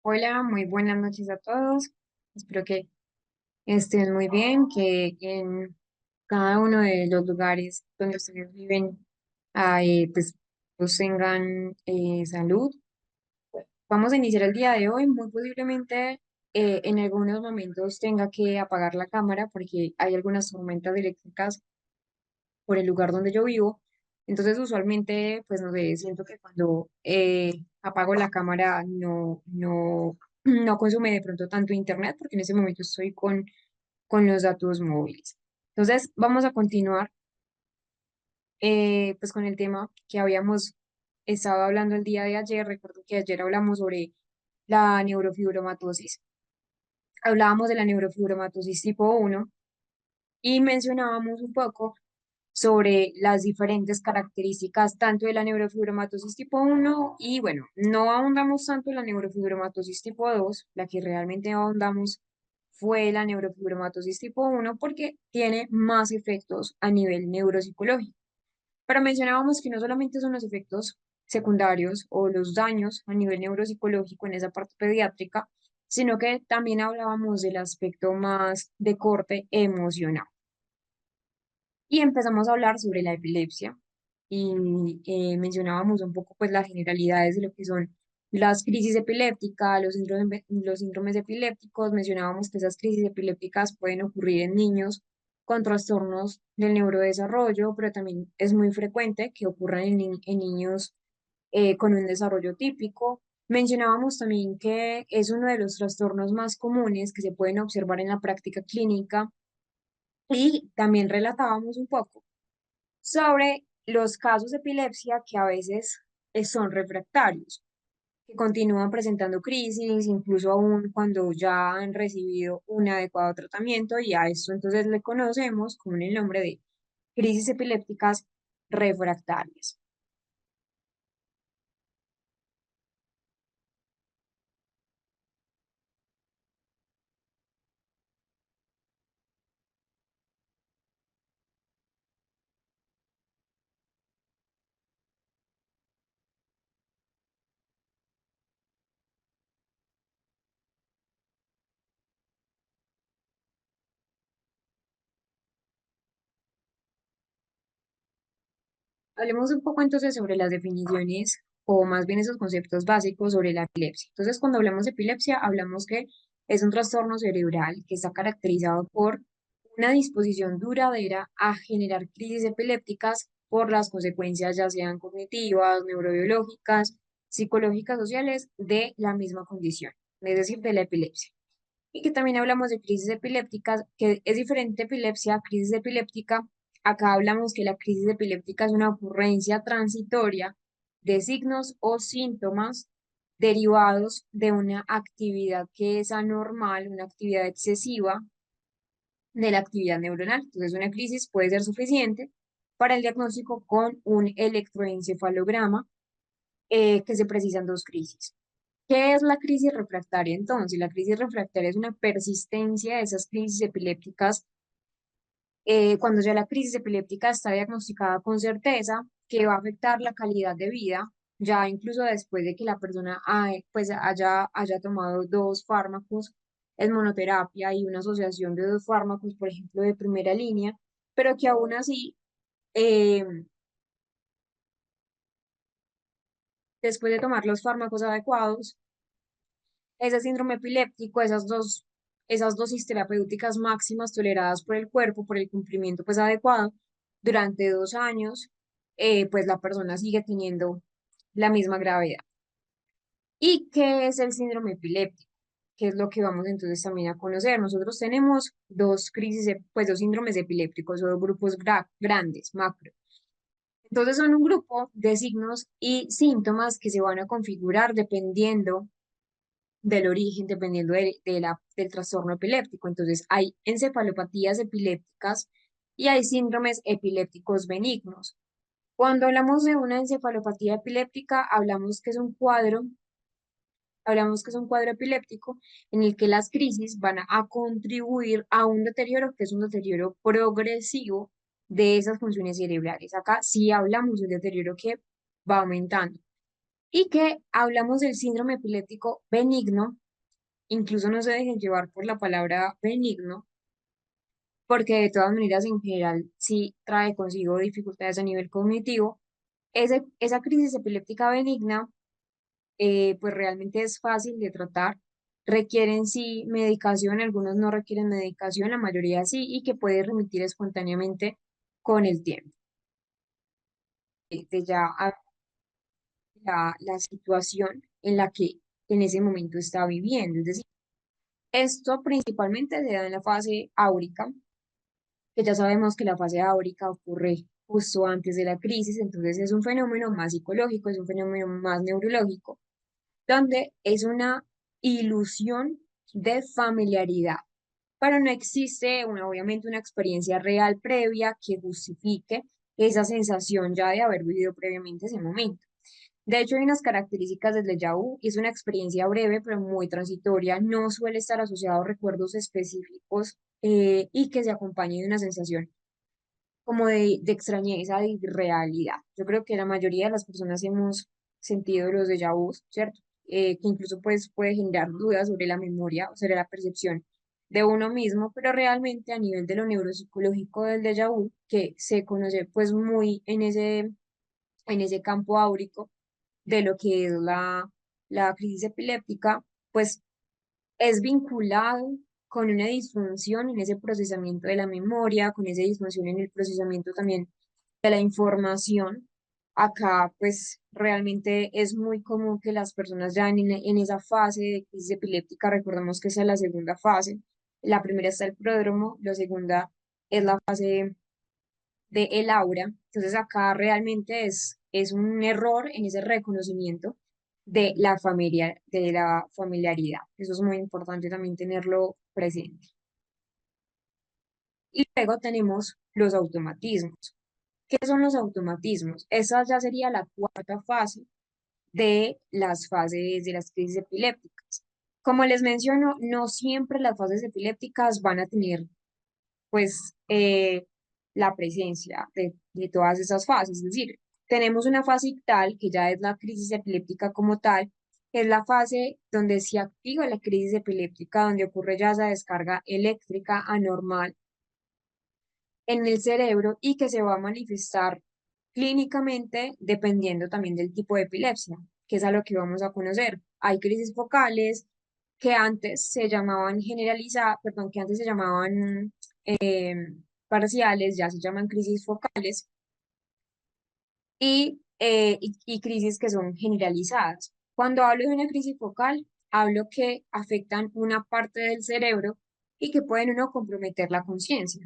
Hola, muy buenas noches a todos. Espero que estén muy bien, que en cada uno de los lugares donde ustedes viven, pues, pues tengan salud. Vamos a iniciar el día de hoy. Muy posiblemente en algunos momentos tenga que apagar la cámara porque hay algunas tormentas eléctricas por el lugar donde yo vivo. Entonces, usualmente, pues no sé, siento que cuando apago la cámara no consume de pronto tanto internet porque en ese momento estoy con los datos móviles. Entonces, vamos a continuar pues con el tema que habíamos estado hablando el día de ayer. Recuerdo que ayer hablamos sobre la neurofibromatosis. Hablábamos de la neurofibromatosis tipo 1 y mencionábamos un poco sobre las diferentes características tanto de la neurofibromatosis tipo 1 y bueno, no ahondamos tanto en la neurofibromatosis tipo 2, la que realmente ahondamos fue la neurofibromatosis tipo 1 porque tiene más efectos a nivel neuropsicológico. Pero mencionábamos que no solamente son los efectos secundarios o los daños a nivel neuropsicológico en esa parte pediátrica, sino que también hablábamos del aspecto más de corte emocional. Y empezamos a hablar sobre la epilepsia y mencionábamos un poco pues las generalidades de lo que son las crisis epilépticas, los síndromes epilépticos. Mencionábamos que esas crisis epilépticas pueden ocurrir en niños con trastornos del neurodesarrollo, pero también es muy frecuente que ocurran en niños con un desarrollo típico. Mencionábamos también que es uno de los trastornos más comunes que se pueden observar en la práctica clínica y también relatábamos un poco sobre los casos de epilepsia que a veces son refractarios, que continúan presentando crisis, incluso aún cuando ya han recibido un adecuado tratamiento, y a esto entonces le conocemos con el nombre de crisis epilépticas refractarias. Hablemos un poco entonces sobre las definiciones o más bien esos conceptos básicos sobre la epilepsia. Entonces, cuando hablamos de epilepsia, hablamos que es un trastorno cerebral que está caracterizado por una disposición duradera a generar crisis epilépticas por las consecuencias ya sean cognitivas, neurobiológicas, psicológicas, sociales de la misma condición, es decir, de la epilepsia. Y que también hablamos de crisis epilépticas, que es diferente epilepsia a crisis epiléptica. Acá hablamos que la crisis epiléptica es una ocurrencia transitoria de signos o síntomas derivados de una actividad que es anormal, una actividad excesiva de la actividad neuronal. Entonces, una crisis puede ser suficiente para el diagnóstico con un electroencefalograma que se precisan dos crisis. ¿Qué es la crisis refractaria entonces? La crisis refractaria es una persistencia de esas crisis epilépticas cuando ya la crisis epiléptica está diagnosticada con certeza que va a afectar la calidad de vida, ya incluso después de que la persona pues haya tomado dos fármacos en monoterapia y una asociación de dos fármacos, por ejemplo, de primera línea, pero que aún así, eh, después de tomar los fármacos adecuados, ese síndrome epiléptico, esas dosis terapéuticas máximas toleradas por el cuerpo, por el cumplimiento pues adecuado, durante 2 años, pues la persona sigue teniendo la misma gravedad. ¿Y qué es el síndrome epiléptico? ¿Qué es lo que vamos entonces también a conocer? Nosotros tenemos dos crisis, pues dos síndromes epilépticos o dos grupos grandes, macro. Entonces son un grupo de signos y síntomas que se van a configurar dependiendo del origen dependiendo del trastorno epiléptico. Entonces, hay encefalopatías epilépticas y hay síndromes epilépticos benignos. Cuando hablamos de una encefalopatía epiléptica, hablamos que es un cuadro epiléptico en el que las crisis van a contribuir a un deterioro que es un deterioro progresivo de esas funciones cerebrales. Acá sí hablamos de un deterioro que va aumentando. y que hablamos del síndrome epiléptico benigno, incluso no se dejen llevar por la palabra benigno, porque de todas maneras en general sí trae consigo dificultades a nivel cognitivo. Esa crisis epiléptica benigna pues realmente es fácil de tratar. Requieren sí medicación, algunos no requieren medicación, la mayoría sí, y que puede remitir espontáneamente con el tiempo. De ya a la situación en la que en ese momento está viviendo. Es decir, esto principalmente se da en la fase áurica, que ya sabemos que la fase áurica ocurre justo antes de la crisis, entonces es un fenómeno más psicológico, es un fenómeno más neurológico, donde es una ilusión de familiaridad, pero no existe obviamente una experiencia real previa que justifique esa sensación ya de haber vivido previamente ese momento. De hecho, hay unas características del déjà vu, y es una experiencia breve pero muy transitoria, no suele estar asociado a recuerdos específicos y que se acompañe de una sensación como de extrañeza, de irrealidad. Yo creo que la mayoría de las personas hemos sentido los déjà vus, ¿cierto? Que incluso pues, puede generar dudas sobre la memoria o sobre la percepción de uno mismo, pero realmente a nivel de lo neuropsicológico del déjà vu, que se conoce pues muy en ese campo áurico de lo que es la crisis epiléptica, pues es vinculado con una disfunción en ese procesamiento de la memoria, con esa disfunción en el procesamiento también de la información. Acá, pues realmente es muy común que las personas ya en esa fase de crisis epiléptica, recordemos que esa es la segunda fase, la primera está el pródromo, la segunda es la fase de el aura. Entonces acá realmente es un error en ese reconocimiento de la familiaridad. Eso es muy importante también tenerlo presente. Y luego tenemos los automatismos. ¿Qué son los automatismos? Esa ya sería la cuarta fase de las fases de las crisis epilépticas. Como les menciono, no siempre las fases epilépticas van a tener pues la presencia de todas esas fases. Es decir, tenemos una fase ictal, que ya es la crisis epiléptica como tal, que es la fase donde se activa la crisis epiléptica, donde ocurre ya esa descarga eléctrica anormal en el cerebro y que se va a manifestar clínicamente dependiendo también del tipo de epilepsia, que es a lo que vamos a conocer. Hay crisis focales que antes se llamaban generalizadas, perdón, que antes se llamaban eh, parciales, ya se llaman crisis focales, y crisis que son generalizadas. Cuando hablo de una crisis focal, hablo que afectan una parte del cerebro y que pueden uno comprometer la conciencia.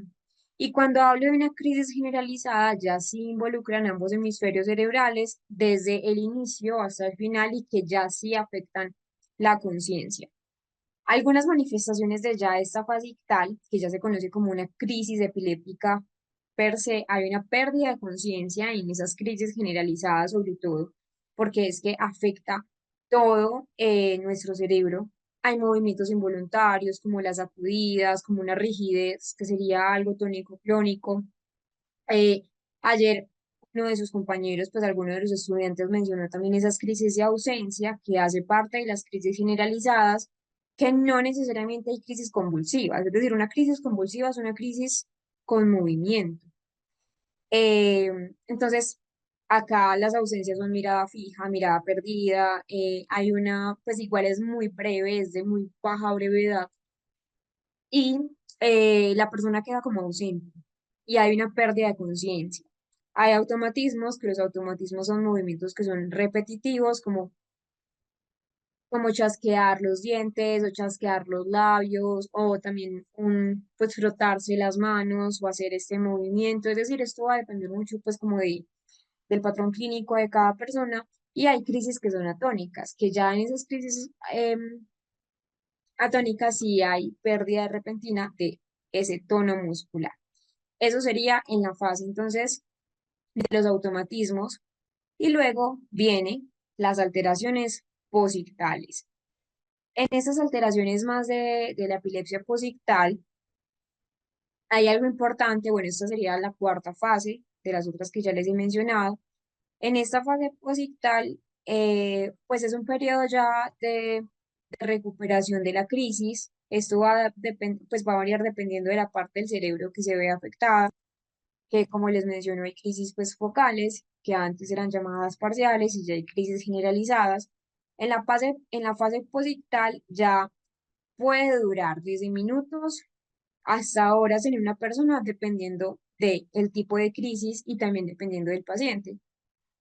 Y cuando hablo de una crisis generalizada, ya sí involucran ambos hemisferios cerebrales desde el inicio hasta el final y que ya sí afectan la conciencia. Algunas manifestaciones de ya esta fase ictal, que ya se conoce como una crisis epiléptica per se, hay una pérdida de conciencia en esas crisis generalizadas sobre todo, porque es que afecta todo nuestro cerebro. Hay movimientos involuntarios como las sacudidas, como una rigidez, que sería algo tónico-clónico. Eh, Ayer uno de sus compañeros, pues alguno de los estudiantes mencionó también esas crisis de ausencia que hace parte de las crisis generalizadas, que no necesariamente hay crisis convulsivas. Es decir, una crisis convulsiva es una crisis con movimiento. Eh, entonces, acá las ausencias son mirada fija, mirada perdida. Hay una, pues igual es muy breve, es de muy baja brevedad y la persona queda como ausente y hay una pérdida de conciencia. Hay automatismos, que los automatismos son movimientos que son repetitivos, como chasquear los dientes o chasquear los labios o también pues frotarse las manos o hacer este movimiento. Es decir, esto va a depender mucho pues como del patrón clínico de cada persona. Y hay crisis que son atónicas, que ya en esas crisis atónicas sí hay pérdida repentina de ese tono muscular. Eso sería en la fase entonces de los automatismos y luego vienen las alteraciones posictales. En estas alteraciones más de la epilepsia posictal hay algo importante, bueno, esta sería la cuarta fase de las otras que ya les he mencionado. En esta fase posictal pues es un periodo ya de recuperación de la crisis. Esto pues va a variar dependiendo de la parte del cerebro que se ve afectada, que como les menciono hay crisis pues focales, que antes eran llamadas parciales y ya hay crisis generalizadas. En la fase posictal ya puede durar desde minutos hasta horas en una persona, dependiendo del tipo de crisis y también dependiendo del paciente,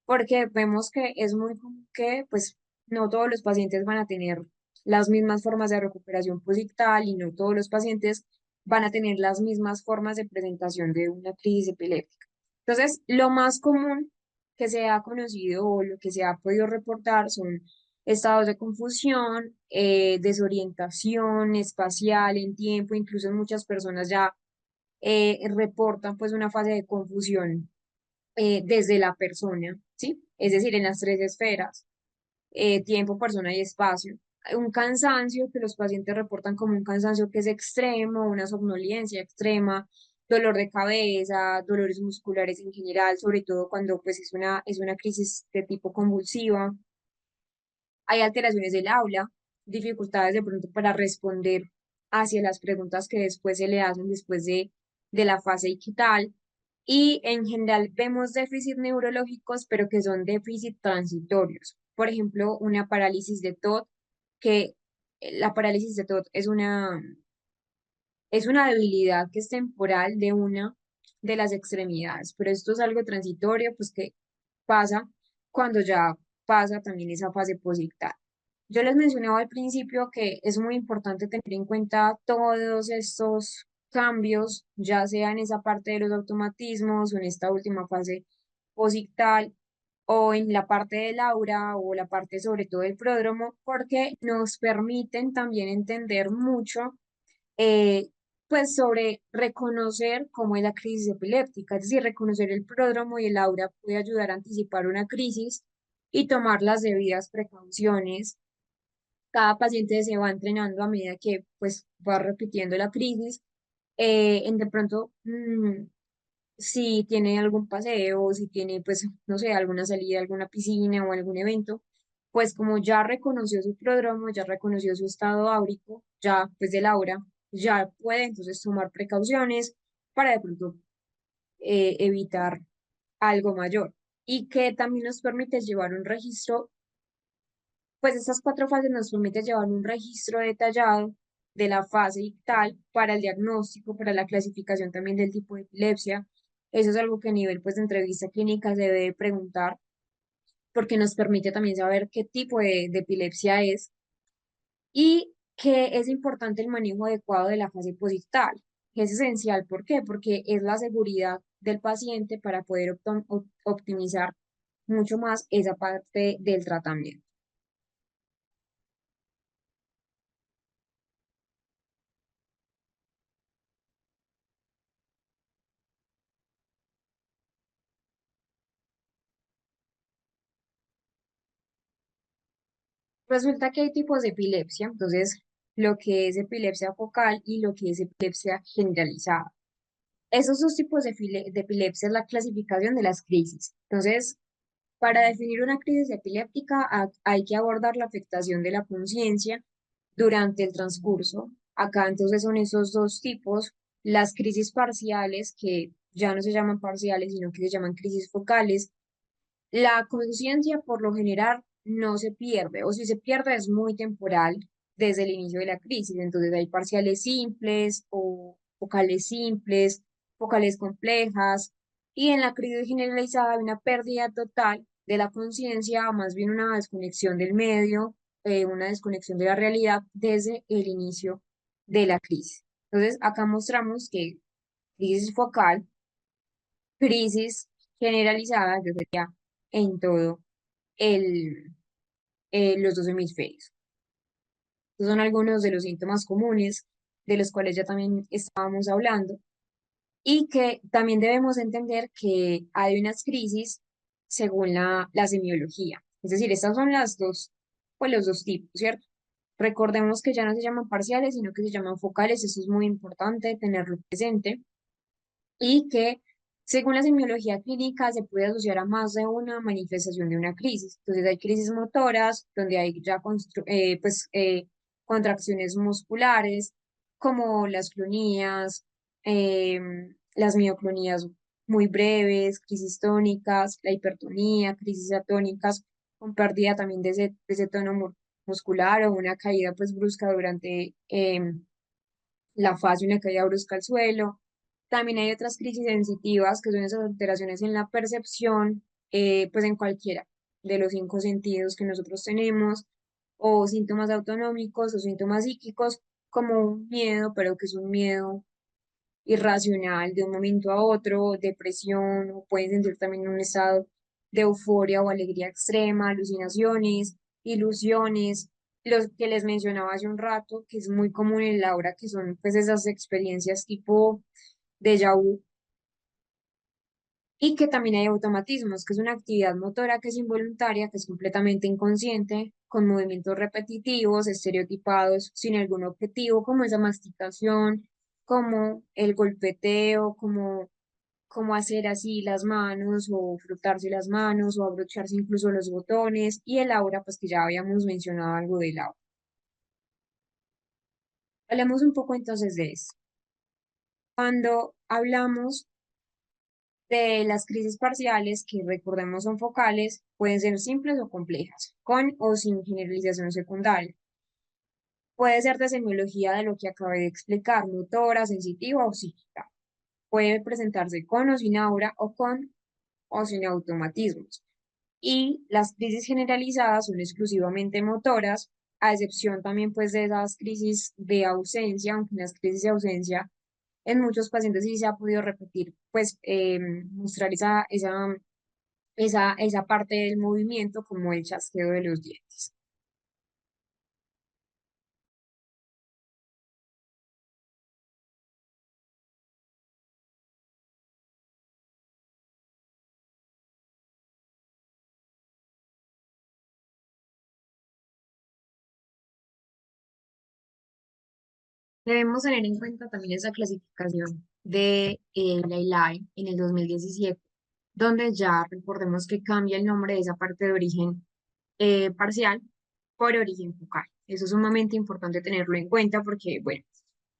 porque vemos que es muy común que pues no todos los pacientes van a tener las mismas formas de recuperación posictal y no todos los pacientes van a tener las mismas formas de presentación de una crisis epiléptica. Entonces, lo más común que se ha conocido o lo que se ha podido reportar son estados de confusión, desorientación espacial en tiempo, incluso en muchas personas ya reportan pues una fase de confusión desde la persona, ¿sí? Es decir, en las tres esferas, tiempo, persona y espacio. Un cansancio que los pacientes reportan como un cansancio que es extremo, una somnolencia extrema, dolor de cabeza, dolores musculares en general, sobre todo cuando pues es una crisis de tipo convulsiva. Hay alteraciones del habla, dificultades de pronto para responder hacia las preguntas que después se le hacen después de la fase ictal. Y en general vemos déficits neurológicos, pero que son déficits transitorios. Por ejemplo, una parálisis de TOD, que la parálisis de TOD es una debilidad que es temporal de una de las extremidades, pero esto es algo transitorio, pues que pasa cuando ya pasa también esa fase posictal. Yo les mencionaba al principio que es muy importante tener en cuenta todos estos cambios, ya sea en esa parte de los automatismos o en esta última fase posictal o en la parte del aura o la parte sobre todo del pródromo, porque nos permiten también entender mucho eh, pues sobre reconocer cómo es la crisis epiléptica, es decir, reconocer el pródromo y el aura puede ayudar a anticipar una crisis y tomar las debidas precauciones. Cada paciente se va entrenando a medida que pues va repitiendo la crisis. En de pronto, si tiene algún paseo, si tiene pues, no sé, alguna salida, a alguna piscina o algún evento, pues como ya reconoció su prodromo, ya reconoció su estado áurico, ya pues del aura, ya puede entonces tomar precauciones para de pronto evitar algo mayor. Y que también nos permite llevar un registro, pues estas cuatro fases nos permite llevar un registro detallado de la fase ictal para el diagnóstico, para la clasificación también del tipo de epilepsia. Eso es algo que a nivel pues de entrevista clínica se debe preguntar porque nos permite también saber qué tipo de epilepsia es y que es importante el manejo adecuado de la fase posictal. Es esencial, ¿por qué? Porque es la seguridad del paciente para poder optimizar mucho más esa parte del tratamiento. Resulta que hay tipos de epilepsia, entonces lo que es epilepsia focal y lo que es epilepsia generalizada. Esos dos tipos de epilepsia es la clasificación de las crisis. Entonces, para definir una crisis epiléptica hay que abordar la afectación de la conciencia durante el transcurso. Acá entonces son esos dos tipos, las crisis parciales, que ya no se llaman parciales, sino que se llaman crisis focales. La conciencia por lo general no se pierde, o si se pierde es muy temporal desde el inicio de la crisis. Entonces hay parciales simples o focales simples, focales complejas, y en la crisis generalizada hay una pérdida total de la conciencia, más bien una desconexión del medio, una desconexión de la realidad desde el inicio de la crisis. Entonces acá mostramos que crisis focal, crisis generalizada, que sería en todo el, los dos hemisferios. Estos son algunos de los síntomas comunes de los cuales ya también estábamos hablando y que también debemos entender que hay unas crisis según la semiología. Es decir, estas son las dos, pues los dos tipos, ¿cierto? Recordemos que ya no se llaman parciales, sino que se llaman focales. Eso es muy importante tenerlo presente y que Según la semiología clínica, se puede asociar a más de una manifestación de una crisis. Entonces, hay crisis motoras, donde hay ya contracciones musculares, como las clonías, las mioclonías muy breves, crisis tónicas, la hipertonía, crisis atónicas, con pérdida también de ese tono muscular o una caída pues brusca durante la fase, una caída brusca al suelo. También hay otras crisis sensitivas, que son esas alteraciones en la percepción, pues en cualquiera de los cinco sentidos que nosotros tenemos, o síntomas autonómicos o síntomas psíquicos, como un miedo, pero que es un miedo irracional de un momento a otro, depresión, o pueden sentir también un estado de euforia o alegría extrema, alucinaciones, ilusiones, los que les mencionaba hace un rato, que es muy común en Laura, que son pues esas experiencias tipo déjà vu, y que también hay automatismos, que es una actividad motora que es involuntaria, que es completamente inconsciente, con movimientos repetitivos, estereotipados, sin algún objetivo, como esa masticación, como el golpeteo, como hacer así las manos o frotarse las manos o abrocharse incluso los botones, y el aura, pues que ya habíamos mencionado algo del aura. Hablemos un poco entonces de eso. Cuando hablamos de las crisis parciales, que recordemos son focales, pueden ser simples o complejas, con o sin generalización secundaria. Puede ser de semiología de lo que acabé de explicar, motora, sensitiva o psíquica. Puede presentarse con o sin aura o sin automatismos. Y las crisis generalizadas son exclusivamente motoras, a excepción también pues de esas crisis de ausencia, aunque en las crisis de ausencia en muchos pacientes sí se ha podido repetir, pues mostrar esa parte del movimiento como el chasqueo de los dientes. Debemos tener en cuenta también esa clasificación de la ILAE en el 2017, donde ya recordemos que cambia el nombre de esa parte de origen parcial por origen focal. Eso es sumamente importante tenerlo en cuenta porque, bueno,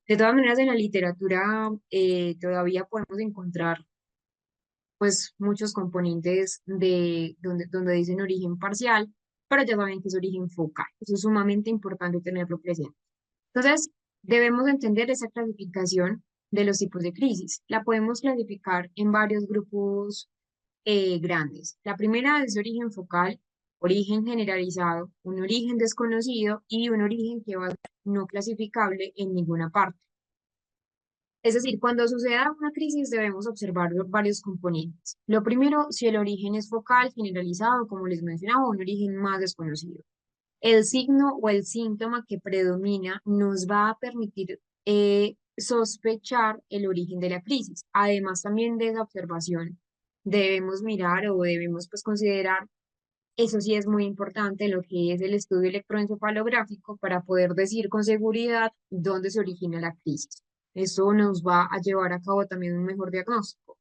de todas maneras en la literatura todavía podemos encontrar pues muchos componentes de donde dicen origen parcial, pero ya saben que es origen focal. Eso es sumamente importante tenerlo presente. Entonces, debemos entender esa clasificación de los tipos de crisis. La podemos clasificar en varios grupos grandes. La primera es origen focal, origen generalizado, un origen desconocido y un origen que va a ser no clasificable en ninguna parte. Es decir, cuando suceda una crisis debemos observar varios componentes. Lo primero, si el origen es focal, generalizado, como les mencionaba, un origen más desconocido. El signo o el síntoma que predomina nos va a permitir sospechar el origen de la crisis. Además, también de esa observación, debemos mirar o debemos pues considerar, eso sí es muy importante, lo que es el estudio electroencefalográfico para poder decir con seguridad dónde se origina la crisis. Eso nos va a llevar a cabo también un mejor diagnóstico.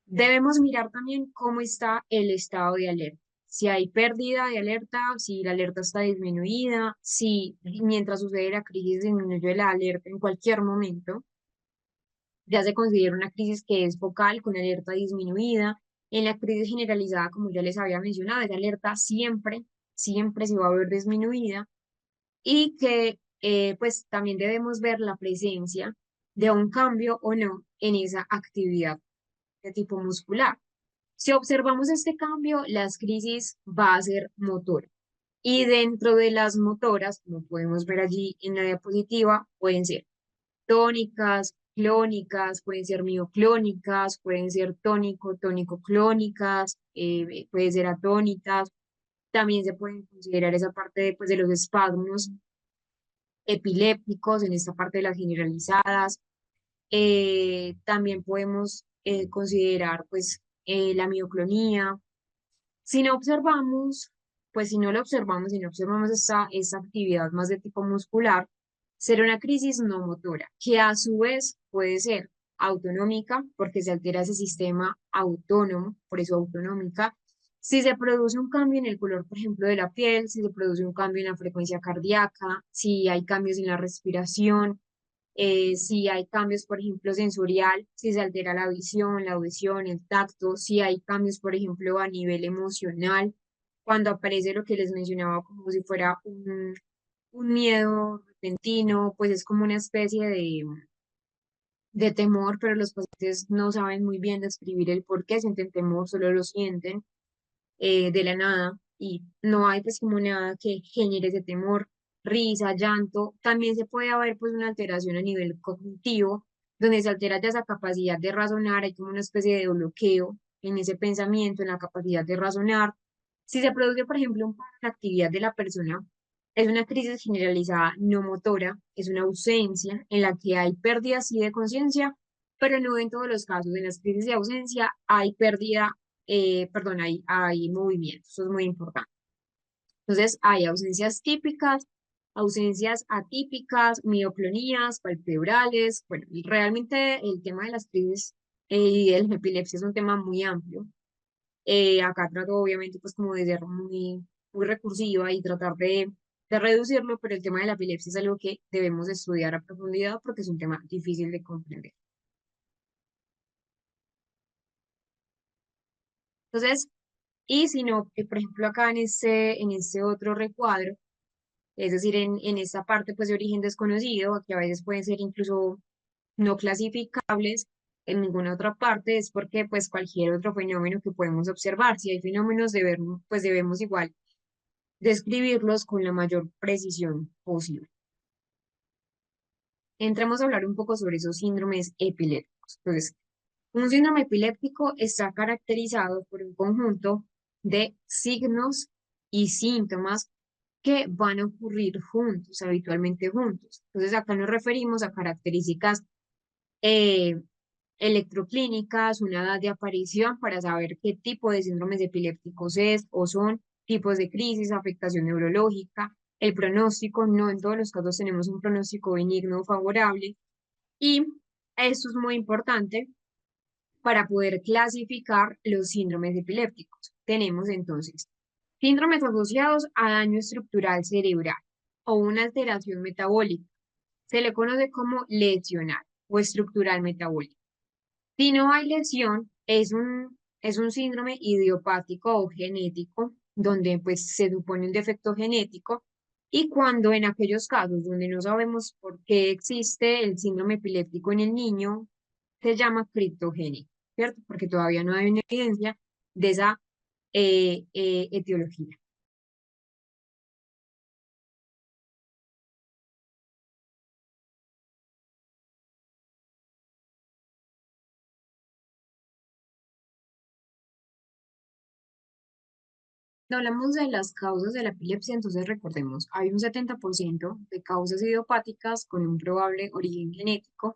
Debemos mirar también cómo está el estado de alerta. Si hay pérdida de alerta, si la alerta está disminuida, si mientras sucede la crisis disminuye la alerta en cualquier momento, ya se considera una crisis que es focal con alerta disminuida. En la crisis generalizada, como ya les había mencionado, esa alerta siempre se va a ver disminuida y que pues también debemos ver la presencia de un cambio o no en esa actividad de tipo muscular. Si observamos este cambio, las crisis va a ser motora. Y dentro de las motoras, como podemos ver allí en la diapositiva, pueden ser tónicas, clónicas, pueden ser mioclónicas, pueden ser tónico-clónicas, pueden ser atónitas. También se pueden considerar esa parte de, pues, de los espasmos epilépticos en esta parte de las generalizadas. También podemos considerar pues la mioclonía. Si no observamos, pues si no lo observamos, si no observamos esta actividad más de tipo muscular, será una crisis no motora, que a su vez puede ser autonómica, porque se altera ese sistema autónomo, por eso autonómica. Si se produce un cambio en el color, por ejemplo, de la piel, si se produce un cambio en la frecuencia cardíaca, si hay cambios en la respiración, si hay cambios, por ejemplo, sensorial, si se altera la visión, la audición, el tacto, si hay cambios, por ejemplo, a nivel emocional, cuando aparece lo que les mencionaba como si fuera un miedo repentino, pues es como una especie de temor, pero los pacientes no saben muy bien describir el por qué sienten temor, solo lo sienten de la nada y no hay pues como nada que genere ese temor, risa, llanto. También se puede haber pues una alteración a nivel cognitivo, donde se altera ya esa capacidad de razonar, hay como una especie de bloqueo en ese pensamiento, en la capacidad de razonar. Si se produce, por ejemplo, un paro en la actividad de la persona, es una crisis generalizada no motora, es una ausencia en la que hay pérdida sí de conciencia, pero no en todos los casos. En las crisis de ausencia hay pérdida, perdón, hay movimiento, eso es muy importante. Entonces, hay ausencias típicas, ausencias atípicas, mioclonías, palpebrales. Bueno, y realmente el tema de las crisis y de la epilepsia es un tema muy amplio. Acá trato obviamente pues como de ser muy recursiva y tratar de reducirlo, pero el tema de la epilepsia es algo que debemos estudiar a profundidad porque es un tema difícil de comprender. Entonces, y si no, por ejemplo, acá en este otro recuadro, es decir, en esta parte pues de origen desconocido, que a veces pueden ser incluso no clasificables en ninguna otra parte, es porque pues cualquier otro fenómeno que podemos observar, si hay fenómenos pues debemos igual describirlos con la mayor precisión posible. Entremos a hablar un poco sobre esos síndromes epilépticos. Entonces, un síndrome epiléptico está caracterizado por un conjunto de signos y síntomas que van a ocurrir juntos, habitualmente juntos. Entonces, acá nos referimos a características eh, electroclínicas, una edad de aparición para saber qué tipo de síndromes epilépticos es o son, tipos de crisis, afectación neurológica, el pronóstico, no en todos los casos tenemos un pronóstico benigno o favorable, y esto es muy importante para poder clasificar los síndromes epilépticos. Tenemos entonces síndromes asociados a daño estructural cerebral o una alteración metabólica. Se le conoce como lesional o estructural metabólica. Si no hay lesión, es un síndrome idiopático o genético, donde pues se supone un defecto genético, y cuando en aquellos casos donde no sabemos por qué existe el síndrome epiléptico en el niño, se llama criptogénico, ¿cierto? Porque todavía no hay una evidencia de esa etiología. Cuando hablamos de las causas de la epilepsia, entonces recordemos, hay un 70% de causas idiopáticas con un probable origen genético,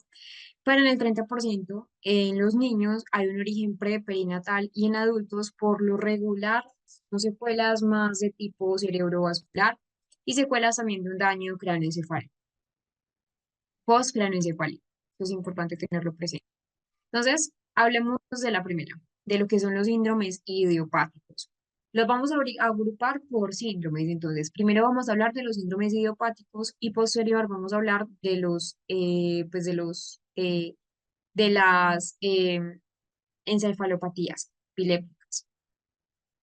pero en el 30% en los niños hay un origen preperinatal y en adultos por lo regular son secuelas más de tipo cerebrovascular y secuelas también de un daño cráneoencefálico, postcráneoencefálico. Eso es importante tenerlo presente. Entonces, hablemos de la primera, de lo que son los síndromes idiopáticos. Los vamos a agrupar por síndromes. Entonces, primero vamos a hablar de los síndromes idiopáticos y posterior vamos a hablar de las encefalopatías epilépticas.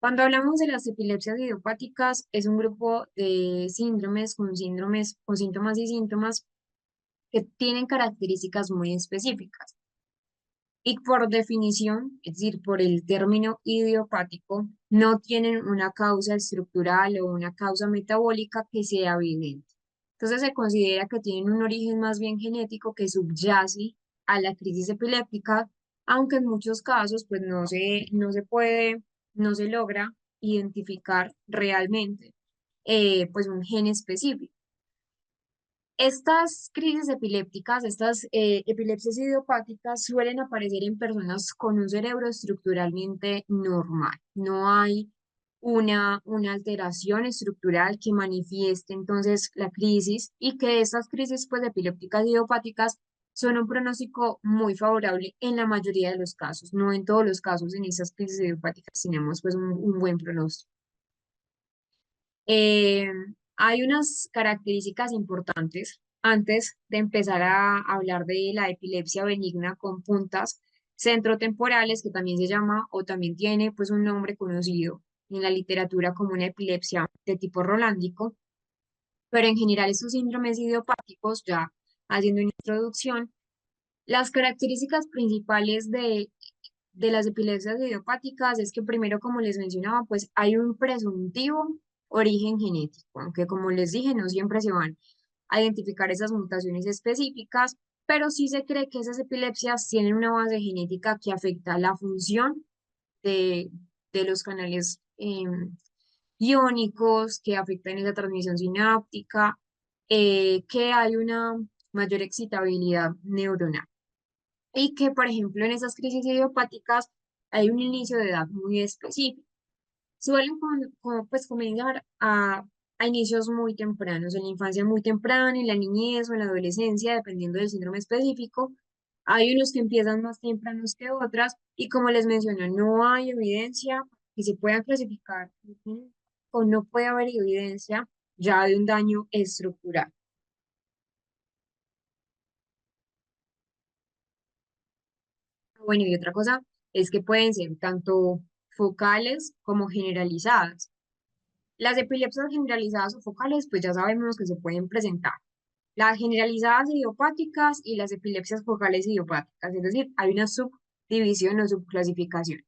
Cuando hablamos de las epilepsias idiopáticas, es un grupo de síndromes con síntomas y síntomas que tienen características muy específicas. Y por definición, es decir, por el término idiopático, no tienen una causa estructural o una causa metabólica que sea evidente. Entonces se considera que tienen un origen más bien genético que subyace a la crisis epiléptica, aunque en muchos casos pues no se puede, no se logra identificar realmente pues un gen específico. Estas crisis epilépticas, estas epilepsias idiopáticas suelen aparecer en personas con un cerebro estructuralmente normal. No hay una alteración estructural que manifieste entonces la crisis y que estas crisis pues, epilépticas idiopáticas son un pronóstico muy favorable en la mayoría de los casos, no en todos los casos. En esas crisis idiopáticas tenemos pues un buen pronóstico. Eh, Hay unas características importantes antes de empezar a hablar de la epilepsia benigna con puntas centrotemporales, que también se llama o también tiene pues un nombre conocido en la literatura como una epilepsia de tipo rolándico, pero en general estos síndromes idiopáticos, ya haciendo una introducción, las características principales de las epilepsias idiopáticas es que primero, como les mencionaba, pues hay un presuntivo origen genético, aunque como les dije, no siempre se van a identificar esas mutaciones específicas, pero sí se cree que esas epilepsias tienen una base genética que afecta la función de, de los canales iónicos, que afectan esa transmisión sináptica, que hay una mayor excitabilidad neuronal y que, por ejemplo, en esas crisis idiopáticas hay un inicio de edad muy específico. Suelen pues, comenzar a inicios muy tempranos, en la infancia muy temprana, en la niñez o en la adolescencia, dependiendo del síndrome específico. Hay unos que empiezan más tempranos que otras y como les mencioné, no hay evidencia que se puedan clasificar o no puede haber evidencia ya de un daño estructural. Bueno, y otra cosa es que pueden ser tanto focales como generalizadas. Las epilepsias generalizadas o focales, pues ya sabemos que se pueden presentar. Las generalizadas idiopáticas y las epilepsias focales idiopáticas, es decir, hay una subdivisión o subclasificación.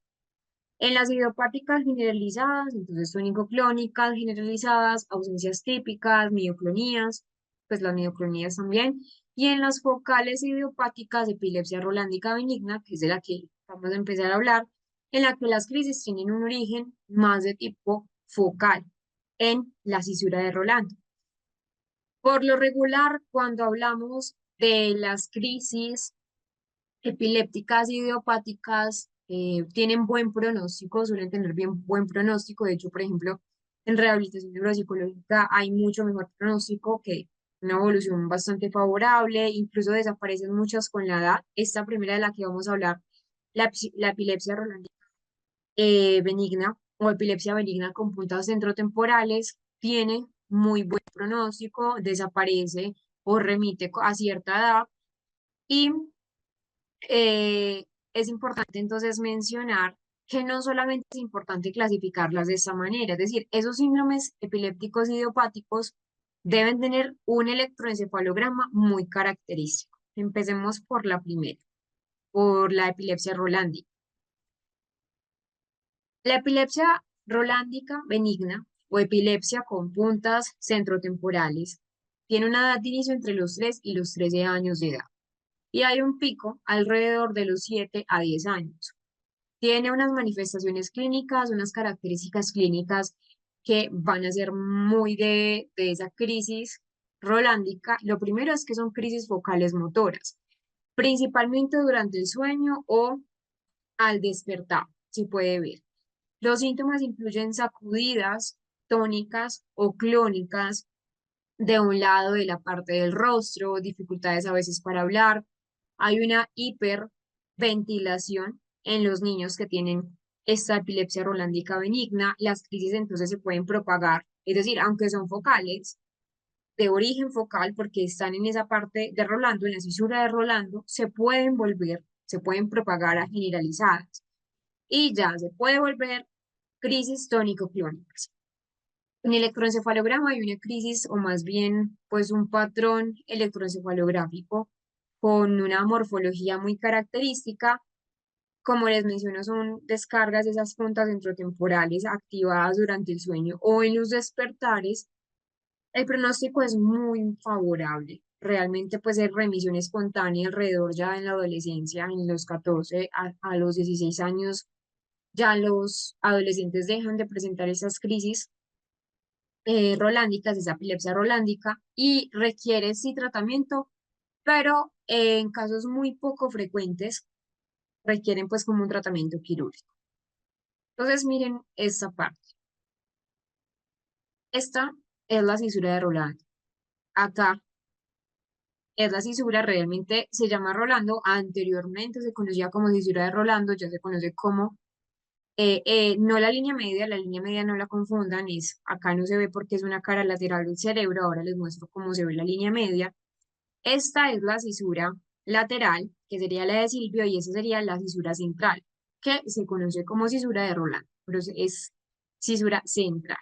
En las idiopáticas generalizadas, entonces tónico-clónicas generalizadas, ausencias típicas, mioclonías, pues las mioclonías también. Y en las focales idiopáticas, epilepsia rolándica benigna, que es de la que vamos a empezar a hablar, en la que las crisis tienen un origen más de tipo focal en la cisura de Rolando. Por lo regular, cuando hablamos de las crisis epilépticas idiopáticas, tienen buen pronóstico, suelen tener bien buen pronóstico. De hecho, por ejemplo, en rehabilitación neuropsicológica hay mucho mejor pronóstico que una evolución bastante favorable, incluso desaparecen muchas con la edad. Esta primera de la que vamos a hablar, la epilepsia rolandiana benigna o epilepsia benigna con puntas centrotemporales, tiene muy buen pronóstico, desaparece o remite a cierta edad y es importante entonces mencionar que no solamente es importante clasificarlas de esta manera, es decir, esos síndromes epilépticos idiopáticos deben tener un electroencefalograma muy característico. Empecemos por la primera, por la epilepsia rolándica. La epilepsia rolándica benigna o epilepsia con puntas centrotemporales tiene una edad de inicio entre los 3 y los 13 años de edad y hay un pico alrededor de los 7 a 10 años. Tiene unas manifestaciones clínicas, unas características clínicas que van a ser muy de esa crisis rolándica. Lo primero es que son crisis focales motoras, principalmente durante el sueño o al despertar, se puede ver. Los síntomas incluyen sacudidas tónicas o clónicas de un lado de la parte del rostro, dificultades a veces para hablar. Hay una hiperventilación en los niños que tienen esta epilepsia rolándica benigna. Las crisis entonces se pueden propagar, es decir, aunque son focales, de origen focal, porque están en esa parte de Rolando, en la cisura de Rolando, se pueden propagar a generalizadas y ya se puede volver crisis tónico-clónicas. En el electroencefalograma hay una crisis o más bien pues un patrón electroencefalográfico con una morfología muy característica. Como les menciono, son descargas de esas puntas ventrotemporales activadas durante el sueño o en los despertares. El pronóstico es muy favorable. Realmente pues es remisión espontánea alrededor ya en la adolescencia, en los 14 a los 16 años, ya los adolescentes dejan de presentar esas crisis rolándicas, esa epilepsia rolándica, y requiere sí tratamiento, pero en casos muy poco frecuentes requieren pues como un tratamiento quirúrgico. Entonces miren esta parte. Esta es la cisura de Rolando. Acá es la cisura, realmente se llama Rolando, anteriormente se conocía como cisura de Rolando, ya se conoce como, no la línea media no la confundan, es, acá no se ve porque es una cara lateral del cerebro, ahora les muestro cómo se ve la línea media. Esta es la cisura lateral, que sería la de Silvio, y esa sería la cisura central, que se conoce como cisura de Rolando, pero es cisura central.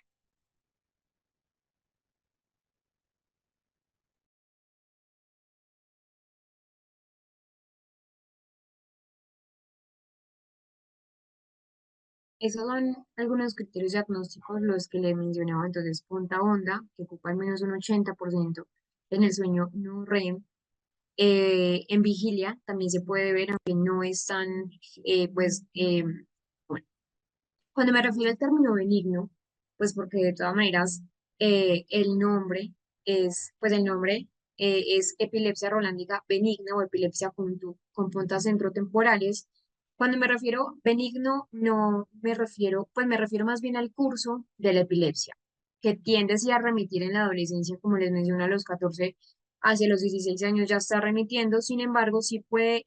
Esos son algunos criterios diagnósticos, los que le mencionaba entonces, punta onda, que ocupa al menos un 80% en el sueño no REM. En vigilia también se puede ver, aunque no es tan, pues, bueno, cuando me refiero al término benigno, pues porque de todas maneras el nombre pues el nombre es epilepsia rolándica benigna o epilepsia con puntas centrotemporales. Cuando me refiero benigno, no me refiero, pues me refiero más bien al curso de la epilepsia, que tiende sí a remitir en la adolescencia, como les mencioné, a los 14 hacia los 16 años ya está remitiendo, sin embargo, sí puede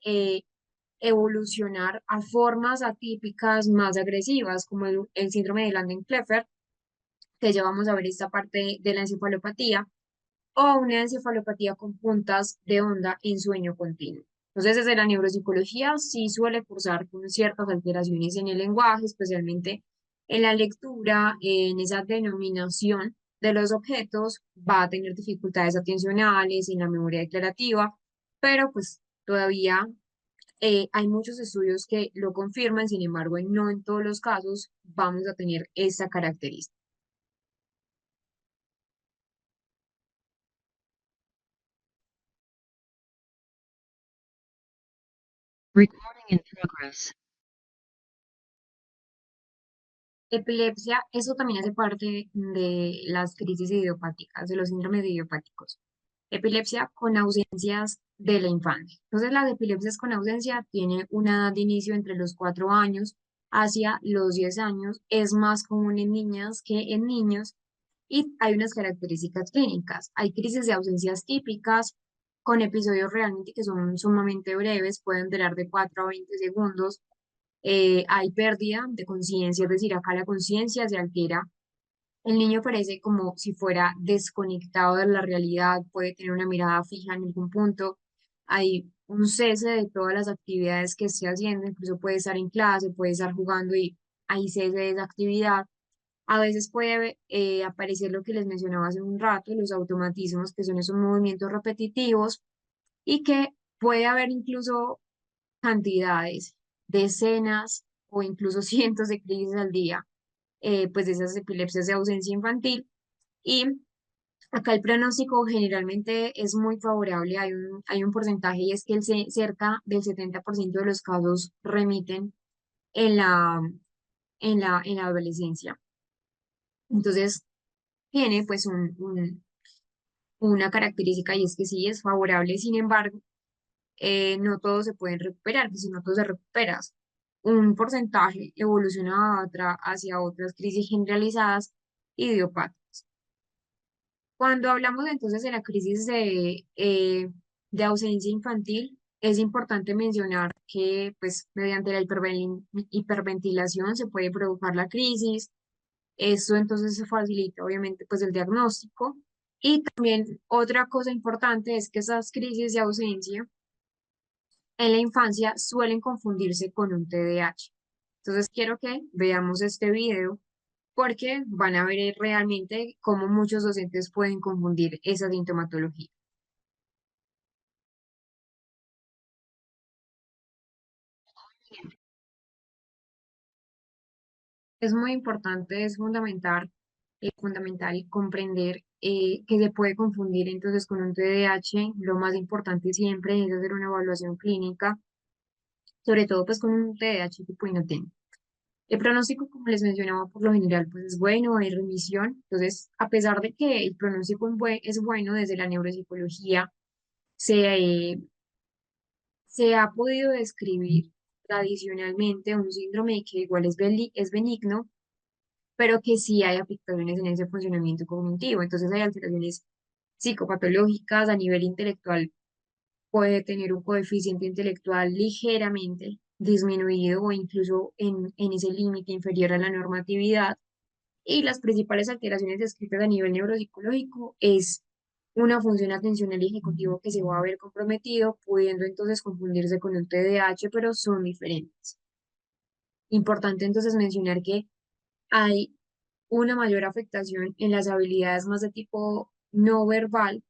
evolucionar a formas atípicas más agresivas, como el síndrome de Landau-Kleffner, que ya vamos a ver esta parte de la encefalopatía, o una encefalopatía con puntas de onda en sueño continuo. Entonces, desde la neuropsicología sí suele cursar con ciertas alteraciones en el lenguaje, especialmente en la lectura, en esa denominación de los objetos, va a tener dificultades atencionales, en la memoria declarativa, pero pues todavía hay muchos estudios que lo confirman, sin embargo, no en todos los casos vamos a tener esta característica. Recording in progress. Epilepsia, eso también hace parte de las crisis idiopáticas, de los síndromes idiopáticos. Epilepsia con ausencias de la infancia. Entonces, las epilepsias con ausencia tienen una edad de inicio entre los 4 años hacia los 10 años. Es más común en niñas que en niños y hay unas características clínicas. Hay crisis de ausencias típicas con episodios realmente que son sumamente breves, pueden durar de 4 a 20 segundos. Hay pérdida de conciencia, es decir, acá la conciencia se altera. El niño parece como si fuera desconectado de la realidad, puede tener una mirada fija en algún punto. Hay un cese de todas las actividades que esté haciendo, incluso puede estar en clase, puede estar jugando y hay cese de esa actividad. A veces puede aparecer lo que les mencionaba hace un rato, los automatismos, que son esos movimientos repetitivos y que puede haber incluso cantidades, decenas o incluso cientos de crisis al día, pues de esas epilepsias de ausencia infantil. Y acá el pronóstico generalmente es muy favorable, hay un porcentaje y es que cerca del 70% de los casos remiten en en la adolescencia. Entonces, tiene pues una característica y es que sí es favorable, sin embargo, no todos se pueden recuperar, que si no todos se recuperas, un porcentaje evoluciona hacia otras crisis generalizadas idiopáticas. Cuando hablamos entonces de la crisis de ausencia infantil, es importante mencionar que pues mediante la hiperventilación se puede provocar la crisis. Esto entonces se facilita obviamente pues el diagnóstico. Y también otra cosa importante es que esas crisis de ausencia en la infancia suelen confundirse con un TDAH. Entonces quiero que veamos este video porque van a ver realmente cómo muchos docentes pueden confundir esa sintomatología. Es muy importante, es fundamental comprender que se puede confundir entonces con un TDAH. Lo más importante siempre es hacer una evaluación clínica, sobre todo pues con un TDAH tipo inotente. El pronóstico, como les mencionaba, por lo general, pues es bueno, hay remisión. Entonces, a pesar de que el pronóstico es bueno desde la neuropsicología, se, eh, se ha podido describir tradicionalmente un síndrome que igual es benigno, pero que sí hay afectaciones en ese funcionamiento cognitivo. Entonces, hay alteraciones psicopatológicas a nivel intelectual. puede tener un coeficiente intelectual ligeramente disminuido o incluso en ese límite inferior a la normatividad. Y las principales alteraciones descritas a nivel neuropsicológico es una función atencional y ejecutivo que se va a ver comprometido, pudiendo entonces confundirse con un TDAH, pero son diferentes. Importante entonces mencionar que hay una mayor afectación en las habilidades más de tipo no verbal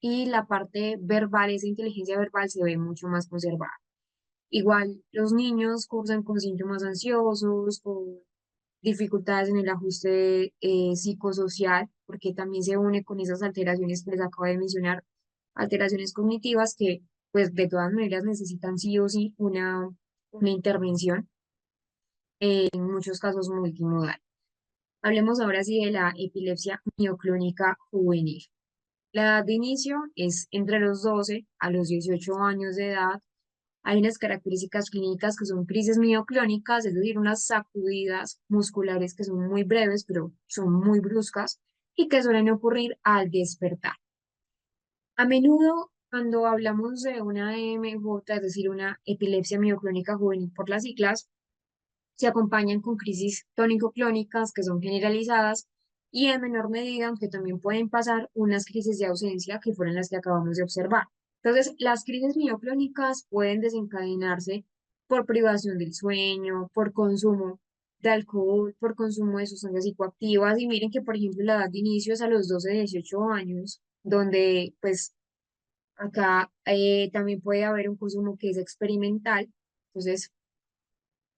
y la parte verbal, esa inteligencia verbal se ve mucho más conservada. Igual, los niños cursan con síntomas ansiosos, con dificultades en el ajuste psicosocial, porque también se une con esas alteraciones que les acabo de mencionar, alteraciones cognitivas que, pues, de todas maneras necesitan sí o sí una intervención, en muchos casos multimodal. Hablemos ahora sí de la epilepsia mioclónica juvenil. La edad de inicio es entre los 12 a los 18 años de edad. Hay unas características clínicas que son crisis mioclónicas, es decir, unas sacudidas musculares que son muy breves, pero son muy bruscas y que suelen ocurrir al despertar. A menudo, cuando hablamos de una EMJ, es decir, una epilepsia mioclónica juvenil por las siglas, se acompañan con crisis tónico-clónicas que son generalizadas y en menor medida, aunque también pueden pasar unas crisis de ausencia que fueron las que acabamos de observar. Entonces, las crisis mioclónicas pueden desencadenarse por privación del sueño, por consumo de alcohol, por consumo de sustancias psicoactivas. Y miren que, por ejemplo, la edad de inicio es a los 12, 18 años, donde pues acá también puede haber un consumo que es experimental. Entonces,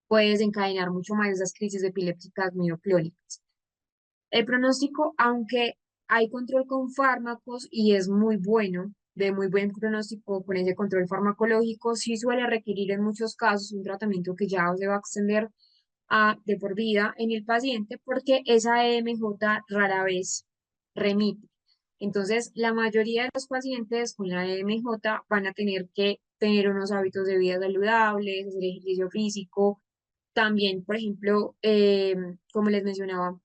puede desencadenar mucho más esas crisis epilépticas mioclónicas. El pronóstico, aunque hay control con fármacos y es muy bueno, de muy buen pronóstico con ese control farmacológico, sí suele requerir en muchos casos un tratamiento que ya se va a extender a de por vida en el paciente porque esa EMJ rara vez remite. Entonces, la mayoría de los pacientes con la EMJ van a tener que tener unos hábitos de vida saludables, hacer ejercicio físico. También, por ejemplo, como les mencionaba,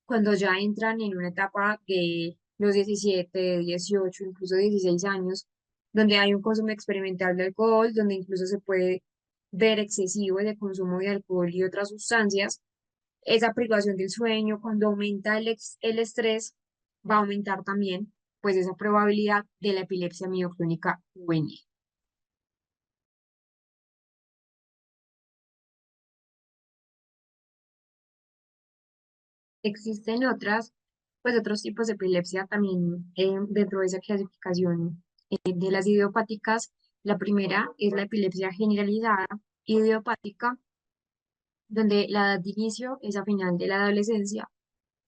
cuando ya entran en una etapa de los 17, 18, incluso 16 años, donde hay un consumo experimental de alcohol, donde incluso se puede ver excesivo de consumo de alcohol y otras sustancias, esa privación del sueño, cuando aumenta el estrés, va a aumentar también pues esa probabilidad de la epilepsia mioclónica juvenil. Existen pues otros tipos de epilepsia también dentro de esa clasificación de las idiopáticas. La primera es la epilepsia generalizada idiopática, donde la edad de inicio es a final de la adolescencia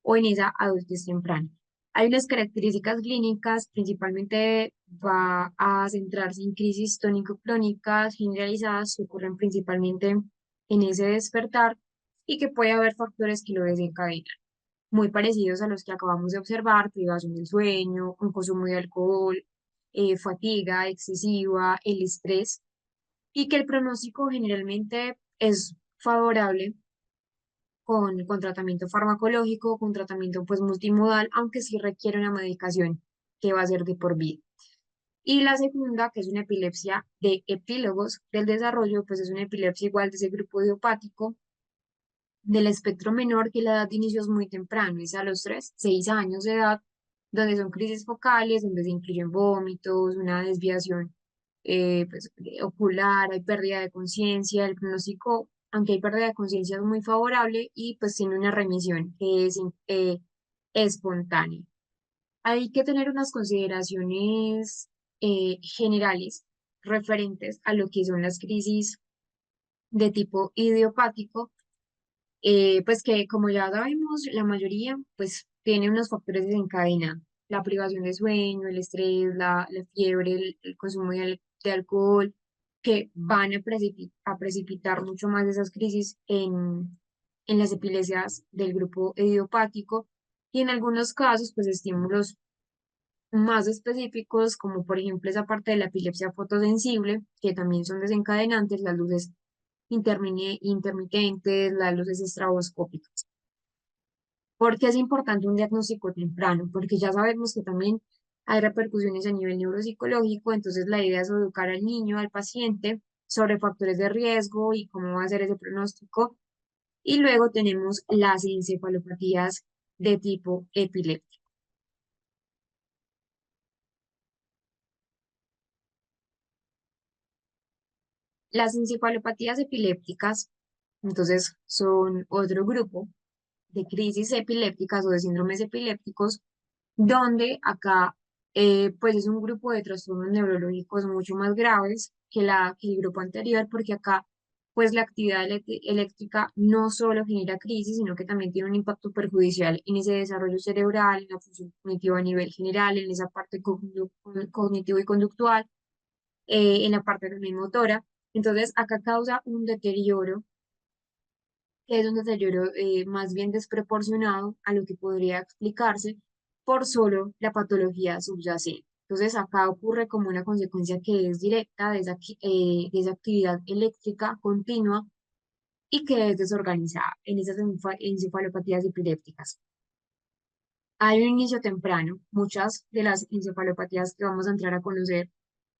o en esa adultez temprana. Hay unas características clínicas, principalmente va a centrarse en crisis tónico-clónicas generalizadas que ocurren principalmente en ese despertar y que puede haber factores que lo desencadenan muy parecidos a los que acabamos de observar, privación del sueño, un consumo de alcohol, fatiga excesiva, el estrés, y que el pronóstico generalmente es favorable con tratamiento farmacológico, con tratamiento pues multimodal, aunque sí requiere una medicación que va a ser de por vida. Y la segunda, que es una epilepsia de epílogos del desarrollo, pues es una epilepsia igual de ese grupo idiopático, del espectro menor, que la edad de inicio es muy temprano, es a los 3 6 años de edad, donde son crisis focales, donde se incluyen vómitos, una desviación pues, ocular, hay pérdida de conciencia, el pronóstico, aunque hay pérdida de conciencia, es muy favorable y pues tiene una remisión que es espontánea. Hay que tener unas consideraciones generales referentes a lo que son las crisis de tipo idiopático, pues que como ya sabemos, la mayoría pues tiene unos factores desencadenantes, la privación de sueño, el estrés, la fiebre, el consumo de alcohol, que van a precipitar mucho más esas crisis en las epilepsias del grupo idiopático y en algunos casos pues estímulos más específicos como por ejemplo esa parte de la epilepsia fotosensible, que también son desencadenantes, las luces intermitentes, las luces estroboscópicas. ¿Por qué es importante un diagnóstico temprano? Porque ya sabemos que también hay repercusiones a nivel neuropsicológico, entonces la idea es educar al niño, al paciente, sobre factores de riesgo y cómo va a ser ese pronóstico. Y luego tenemos las encefalopatías de tipo epiléptico. Las encefalopatías epilépticas, entonces, son otro grupo de crisis epilépticas o de síndromes epilépticos, donde acá pues es un grupo de trastornos neurológicos mucho más graves que el grupo anterior, porque acá pues la actividad eléctrica no solo genera crisis, sino que también tiene un impacto perjudicial en ese desarrollo cerebral, en la función cognitiva a nivel general, en esa parte cognitivo y conductual, en la parte también motora. Entonces, acá causa un deterioro que es un deterioro más bien desproporcionado a lo que podría explicarse por solo la patología subyacente. Entonces, acá ocurre como una consecuencia que es directa de esa actividad eléctrica continua y que es desorganizada en esas encefalopatías epilépticas. Hay un inicio temprano. Muchas de las encefalopatías que vamos a entrar a conocer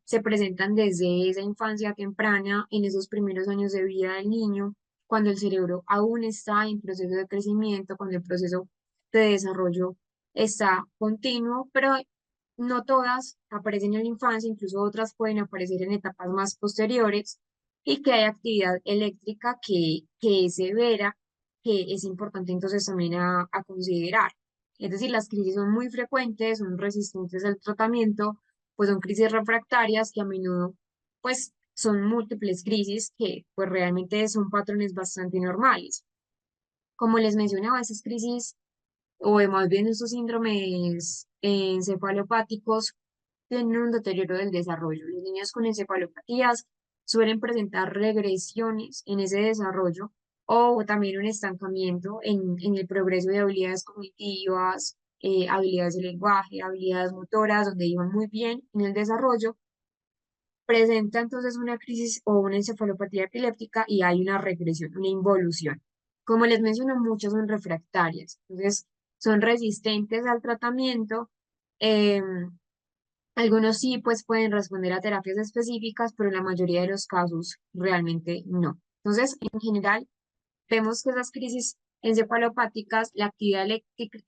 se presentan desde esa infancia temprana, en esos primeros años de vida del niño, cuando el cerebro aún está en proceso de crecimiento, cuando el proceso de desarrollo está continuo, pero no todas aparecen en la infancia, incluso otras pueden aparecer en etapas más posteriores y que hay actividad eléctrica que es severa, que es importante entonces también a considerar. Es decir, las crisis son muy frecuentes, son resistentes al tratamiento, pues son crisis refractarias que a menudo pues son múltiples crisis que pues realmente son patrones bastante normales. Como les mencionaba, esas crisis o más bien estos síndromes encefalopáticos tienen un deterioro del desarrollo. Los niños con encefalopatías suelen presentar regresiones en ese desarrollo o también un estancamiento en el progreso de habilidades cognitivas, habilidades de lenguaje, habilidades motoras, donde iban muy bien en el desarrollo. Presenta entonces una crisis o una encefalopatía epiléptica y hay una regresión, una involución. Como les menciono, muchas son refractarias, entonces son resistentes al tratamiento. Algunos sí, pues pueden responder a terapias específicas, pero en la mayoría de los casos realmente no. Entonces, en general, vemos que esas crisis encefalopáticas, la actividad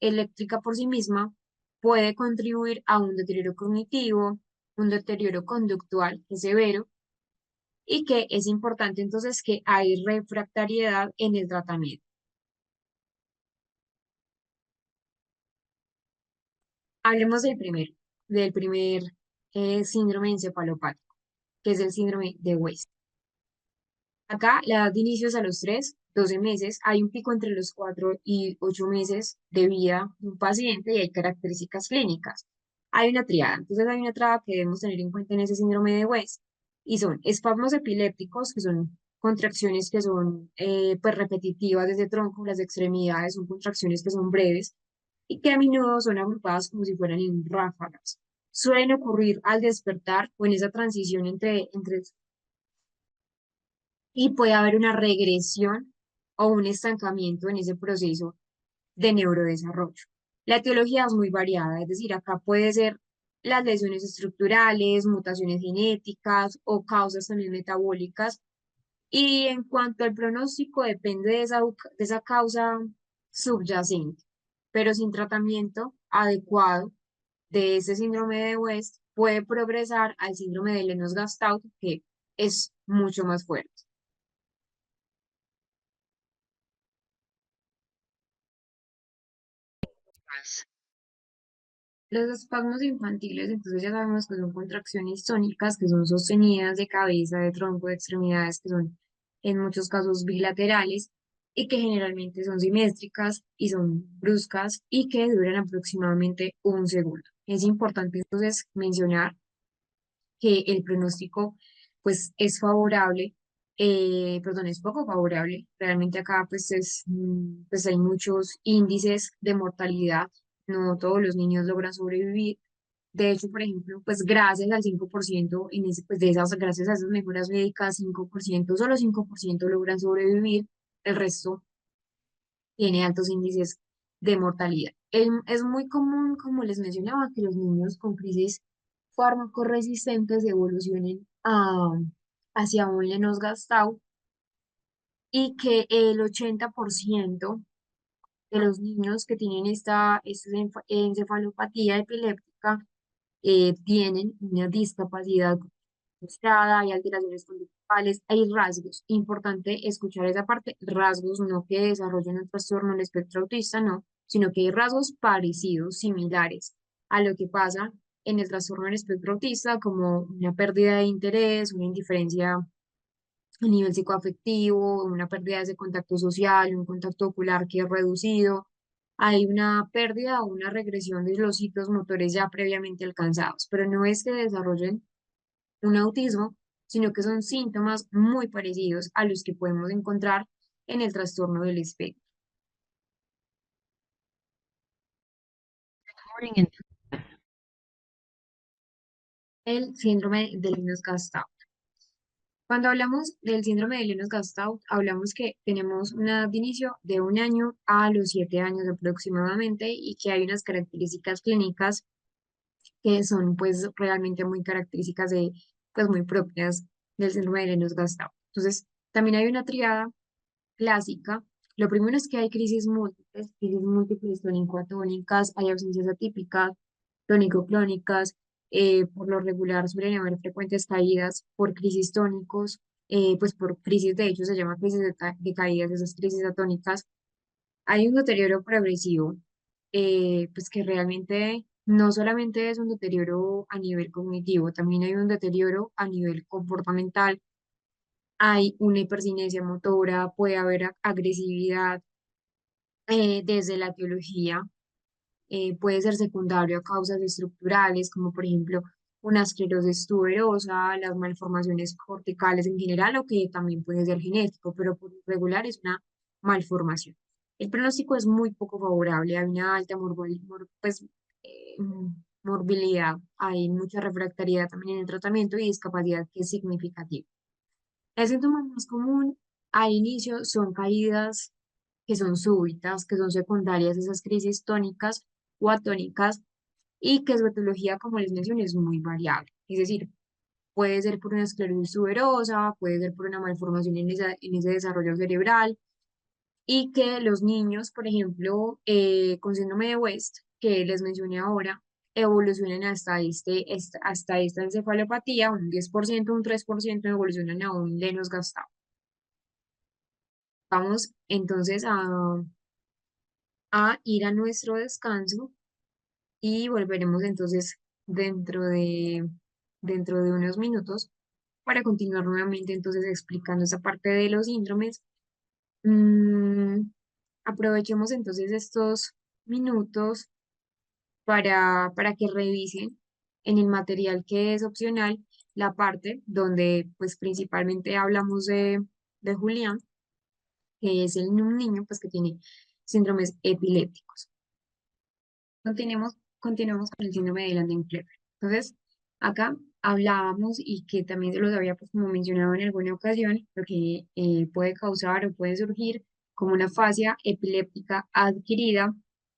eléctrica por sí misma puede contribuir a un deterioro cognitivo, un deterioro conductual que es severo y que es importante entonces que hay refractariedad en el tratamiento. Hablemos del primer síndrome encefalopático, que es el síndrome de West. Acá la edad de inicio es a los 12 meses, hay un pico entre los 4 y 8 meses de vida de un paciente y hay características clínicas. Hay una triada, entonces hay una triada que debemos tener en cuenta en ese síndrome de West y son espasmos epilépticos, que son contracciones que son pues repetitivas desde el tronco, las extremidades son contracciones que son breves y que a menudo son agrupadas como si fueran en ráfagas. Suelen ocurrir al despertar o en esa transición entre y puede haber una regresión o un estancamiento en ese proceso de neurodesarrollo. La etiología es muy variada, es decir, acá puede ser las lesiones estructurales, mutaciones genéticas o causas también metabólicas. Y en cuanto al pronóstico, depende de esa causa subyacente, pero sin tratamiento adecuado de ese síndrome de West puede progresar al síndrome de Lennox-Gastaut, que es mucho más fuerte. Press. Los espasmos infantiles, entonces ya sabemos que son contracciones tónicas, que son sostenidas de cabeza, de tronco, de extremidades, que son en muchos casos bilaterales y que generalmente son simétricas y son bruscas y que duran aproximadamente un segundo. Es importante entonces mencionar que el pronóstico pues es favorable, perdón, es poco favorable. Realmente acá pues hay muchos índices de mortalidad. No todos los niños logran sobrevivir. De hecho, por ejemplo, pues gracias al 5% pues gracias a esas mejoras médicas, 5% solo 5% logran sobrevivir. El resto tiene altos índices de mortalidad. Es muy común, como les mencionaba, que los niños con crisis fármaco-resistentes evolucionen hacia un Lennox-Gastaut y que el 80% de los niños que tienen esta encefalopatía epiléptica tienen una discapacidad frustrada, hay alteraciones conductuales, hay rasgos. Importante escuchar esa parte, rasgos no que desarrollen un trastorno del espectro autista, no, sino que hay rasgos parecidos, similares a lo que pasa en el trastorno del espectro autista, como una pérdida de interés, una indiferencia a nivel psicoafectivo, una pérdida de ese contacto social, un contacto ocular que es reducido. Hay una pérdida o una regresión de los hitos motores ya previamente alcanzados, pero no es que desarrollen un autismo, sino que son síntomas muy parecidos a los que podemos encontrar en el trastorno del espectro. Recording in El síndrome de Lennox-Gastaut. Cuando hablamos del síndrome de Lennox-Gastaut, hablamos que tenemos una edad de inicio de 1 año a los 7 años aproximadamente y que hay unas características clínicas que son pues realmente muy características de, pues muy propias del síndrome de Lennox-Gastaut. Entonces, también hay una triada clásica. Lo primero es que hay crisis múltiples tónico-atónicas, hay ausencias atípicas, tónico-clónicas, por lo regular suelen haber frecuentes caídas por crisis tónicos, pues por crisis, de hecho se llama crisis de caídas, esas crisis atónicas. Hay un deterioro progresivo, pues que realmente no solamente es un deterioro a nivel cognitivo, también hay un deterioro a nivel comportamental, hay una hipercinesia motora, puede haber agresividad desde la etiología, puede ser secundario a causas estructurales, como por ejemplo una esclerosis tuberosa, las malformaciones corticales en general, o que también puede ser genético, pero por lo regular es una malformación. El pronóstico es muy poco favorable, hay una alta morbilidad, hay mucha refractariedad también en el tratamiento y discapacidad que es significativa. El síntoma más común al inicio son caídas que son súbitas, que son secundarias a esas crisis tónicas o atónicas y que su etiología, como les mencioné, es muy variable. Es decir, puede ser por una esclerosis tuberosa, puede ser por una malformación en ese desarrollo cerebral y que los niños, por ejemplo, con síndrome de West, que les mencioné ahora, evolucionen hasta esta encefalopatía, un 10%, un 3% evolucionan a un Lennox-Gastaut. Vamos entonces a ir a nuestro descanso y volveremos entonces dentro dentro de unos minutos para continuar nuevamente entonces explicando esa parte de los síndromes. Mm, Aprovechemos entonces estos minutos para que revisen en el material que es opcional la parte donde pues principalmente hablamos de Julián, que es un niño pues que tiene síndromes epilépticos. Continuemos con el síndrome de Landau-Kleffner. Entonces, acá hablábamos y que también se los había pues, como mencionado en alguna ocasión, lo que puede causar o puede surgir como una afasia epiléptica adquirida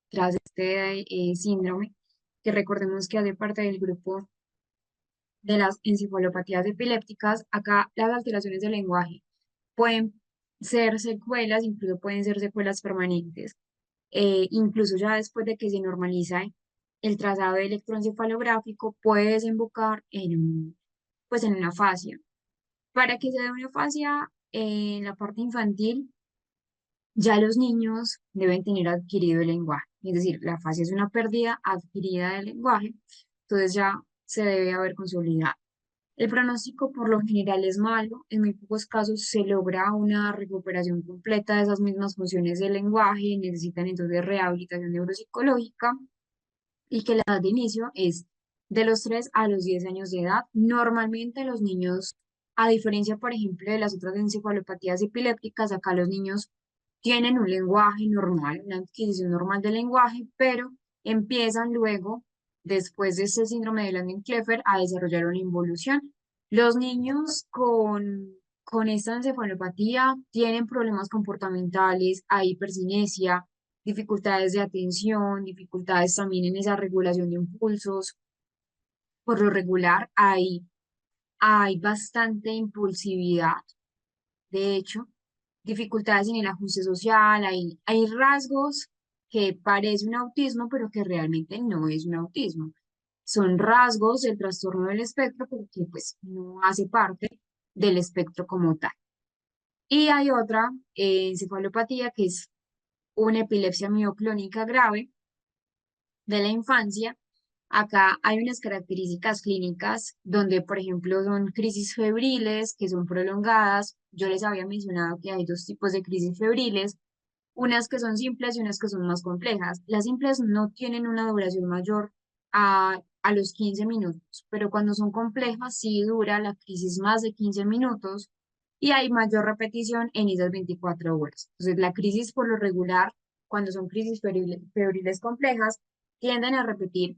tras este síndrome, que recordemos que hace parte del grupo de las encefalopatías epilépticas. Acá las alteraciones del lenguaje pueden ser secuelas, incluso pueden ser secuelas permanentes, incluso ya después de que se normaliza el trazado electroencefalográfico, puede desembocar pues en una afasia. Para que se dé una afasia en la parte infantil, ya los niños deben tener adquirido el lenguaje, es decir, la afasia es una pérdida adquirida del lenguaje, entonces ya se debe haber consolidado. El pronóstico por lo general es malo, en muy pocos casos se logra una recuperación completa de esas mismas funciones del lenguaje, necesitan entonces rehabilitación neuropsicológica y que la edad de inicio es de los 3 a los 10 años de edad. Normalmente los niños, a diferencia, por ejemplo, de las otras encefalopatías epilépticas, acá los niños tienen un lenguaje normal, una adquisición normal del lenguaje, pero empiezan luego, después de este síndrome de Landau-Kleffner, a desarrollar una involución. Los niños con esta encefalopatía tienen problemas comportamentales, hay hipercinesia, dificultades de atención, dificultades también en esa regulación de impulsos. Por lo regular, hay bastante impulsividad. De hecho, dificultades en el ajuste social, hay rasgos que parece un autismo, pero que realmente no es un autismo. Son rasgos del trastorno del espectro, porque pues no hace parte del espectro como tal. Y hay otra encefalopatía que es una epilepsia mioclónica grave de la infancia. Acá hay unas características clínicas donde, por ejemplo, son crisis febriles que son prolongadas. Yo les había mencionado que hay dos tipos de crisis febriles, unas que son simples y unas que son más complejas. Las simples no tienen una duración mayor a los 15 minutos, pero cuando son complejas sí dura la crisis más de 15 minutos y hay mayor repetición en esas 24 horas. Entonces, la crisis por lo regular, cuando son crisis febriles complejas, tienden a repetir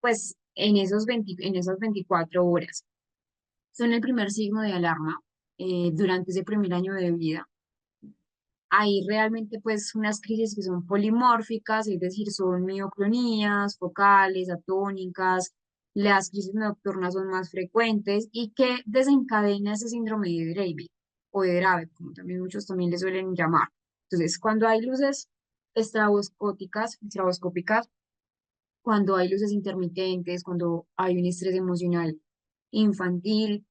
pues en esas 24 horas. Son el primer signo de alarma durante ese primer año de vida. Hay realmente pues unas crisis que son polimórficas, es decir, son mioclonías, focales, atónicas, las crisis nocturnas son más frecuentes y que desencadena ese síndrome de Dravet o de Dravet, como también muchos también le suelen llamar. Entonces, cuando hay luces estraboscópicas, cuando hay luces intermitentes, cuando hay un estrés emocional infantil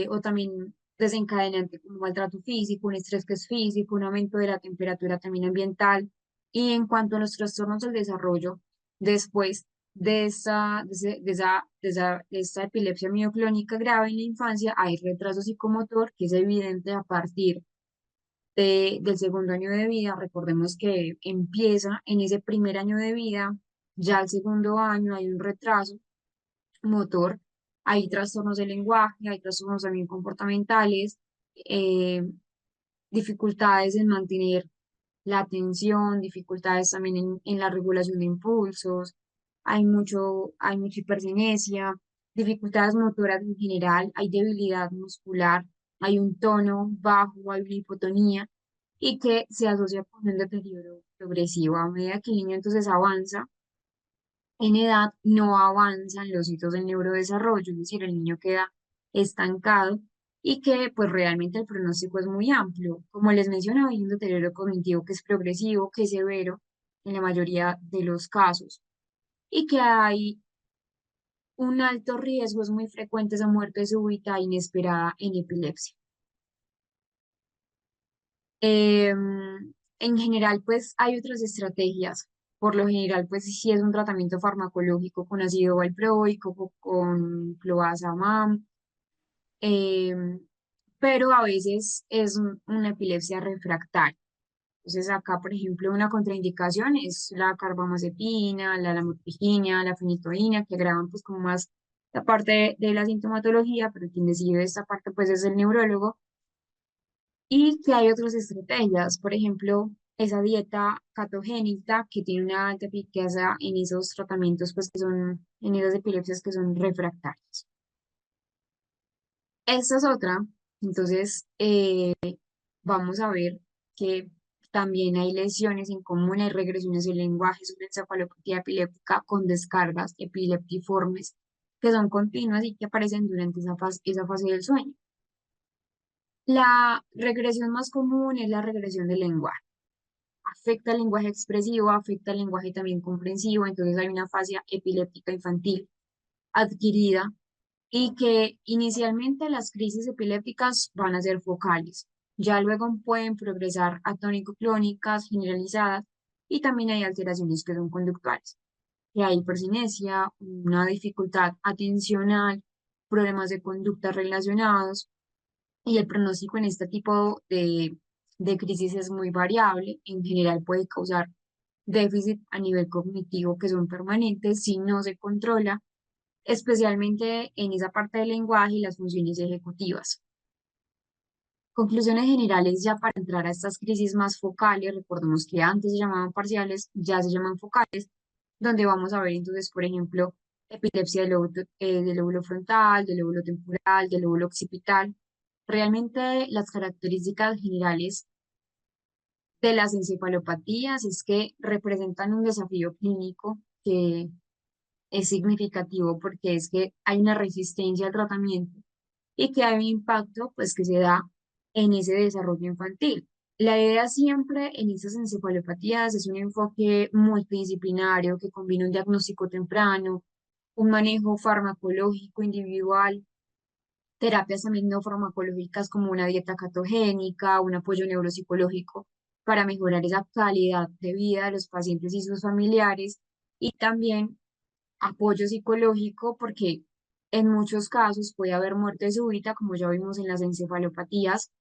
o también desencadenante como maltrato físico, un estrés que es físico, un aumento de la temperatura también ambiental. Y en cuanto a los trastornos del desarrollo, después de esa epilepsia mioclónica grave en la infancia, hay retraso psicomotor que es evidente a partir del segundo año de vida. Recordemos que empieza en ese primer año de vida, ya el segundo año hay un retraso motor, hay trastornos del lenguaje, hay trastornos también comportamentales, eh, dificultades en mantener la atención, dificultades también en la regulación de impulsos, hay mucha hipercinesia, dificultades motoras en general, hay debilidad muscular, hay un tono bajo, hay una hipotonía y que se asocia con un deterioro progresivo. A medida que el niño entonces avanza en edad, no avanzan los hitos del neurodesarrollo, es decir, el niño queda estancado y que pues realmente el pronóstico es muy amplio. Como les mencionaba, hay un deterioro cognitivo que es progresivo, que es severo en la mayoría de los casos y que hay un alto riesgo, es muy frecuente esa muerte súbita inesperada en epilepsia. En general, pues hay otras estrategias. Por lo general, pues si es un tratamiento farmacológico con ácido valproico, con clobazam, em, pero a veces es una epilepsia refractaria. Entonces acá, por ejemplo, una contraindicación es la carbamazepina, la lamotrigina, la fenitoína, que agravan pues como más la parte de la sintomatología, pero quien decide esta parte pues es el neurólogo. Y que hay otras estrategias, por ejemplo, esa dieta catogénica que tiene una alta eficacia en esos tratamientos, pues que son, en esas epilepsias que son refractarias. Esta es otra, entonces vamos a ver que también hay lesiones en común, hay regresiones del lenguaje, es una encefalopatía epiléptica con descargas epileptiformes que son continuas y que aparecen durante esa fase del sueño. La regresión más común es la regresión del lenguaje. Afecta el lenguaje expresivo, afecta el lenguaje también comprensivo, entonces hay una fase epiléptica infantil adquirida y que inicialmente las crisis epilépticas van a ser focales, ya luego pueden progresar a tónico-clónicas generalizadas y también hay alteraciones que son conductuales, que hay hipercinesia, una dificultad atencional, problemas de conducta relacionados y el pronóstico en este tipo de crisis es muy variable. En general puede causar déficit a nivel cognitivo que son permanentes si no se controla, especialmente en esa parte del lenguaje y las funciones ejecutivas. Conclusiones generales ya para entrar a estas crisis más focales, recordemos que antes se llamaban parciales, ya se llaman focales, donde vamos a ver entonces, por ejemplo, epilepsia del lóbulo frontal, del lóbulo temporal, del lóbulo occipital. Realmente las características generales de las encefalopatías es que representan un desafío clínico que es significativo porque es que hay una resistencia al tratamiento y que hay un impacto pues que se da en ese desarrollo infantil. La idea siempre en estas encefalopatías es un enfoque multidisciplinario que combina un diagnóstico temprano, un manejo farmacológico individual, terapias también no farmacológicas como una dieta catogénica, un apoyo neuropsicológico para mejorar esa calidad de vida de los pacientes y sus familiares, y también apoyo psicológico porque en muchos casos puede haber muerte súbita, como ya vimos en las encefalopatías,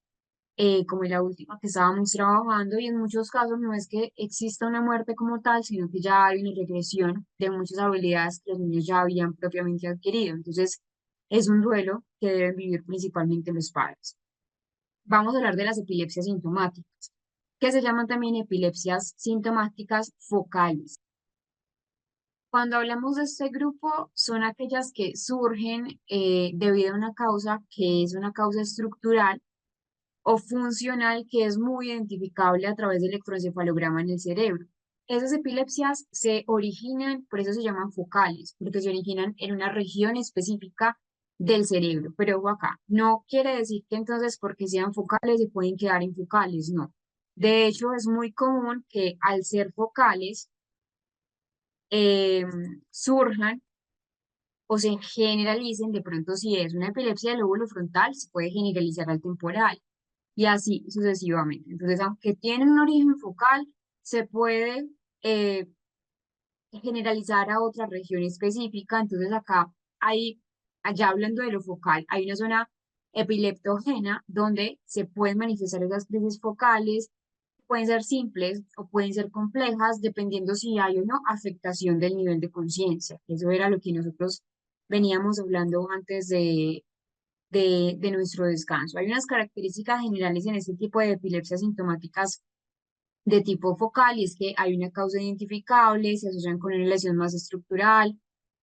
como en la última que estábamos trabajando, y en muchos casos no es que exista una muerte como tal, sino que ya hay una regresión de muchas habilidades que los niños ya habían propiamente adquirido. Entonces, es un duelo que deben vivir principalmente los padres. Vamos a hablar de las epilepsias sintomáticas, que se llaman también epilepsias sintomáticas focales. Cuando hablamos de este grupo, son aquellas que surgen debido a una causa que es una causa estructural o funcional que es muy identificable a través del electroencefalograma en el cerebro. Esas epilepsias se originan, por eso se llaman focales, porque se originan en una región específica del cerebro. Pero ojo acá, no quiere decir que entonces porque sean focales se pueden quedar en focales, no. De hecho, es muy común que al ser focales eh, surjan o se generalicen. De pronto, si es una epilepsia del lóbulo frontal, se puede generalizar al temporal y así sucesivamente. Entonces, aunque tienen un origen focal, se puede eh, generalizar a otra región específica. Entonces, acá hay, allá hablando de lo focal, hay una zona epileptogena donde se pueden manifestar esas crisis focales, pueden ser simples o pueden ser complejas, dependiendo si hay o no afectación del nivel de conciencia. Eso era lo que nosotros veníamos hablando antes de nuestro descanso. Hay unas características generales en este tipo de epilepsias sintomáticas de tipo focal, y es que hay una causa identificable, se asocian con una lesión más estructural,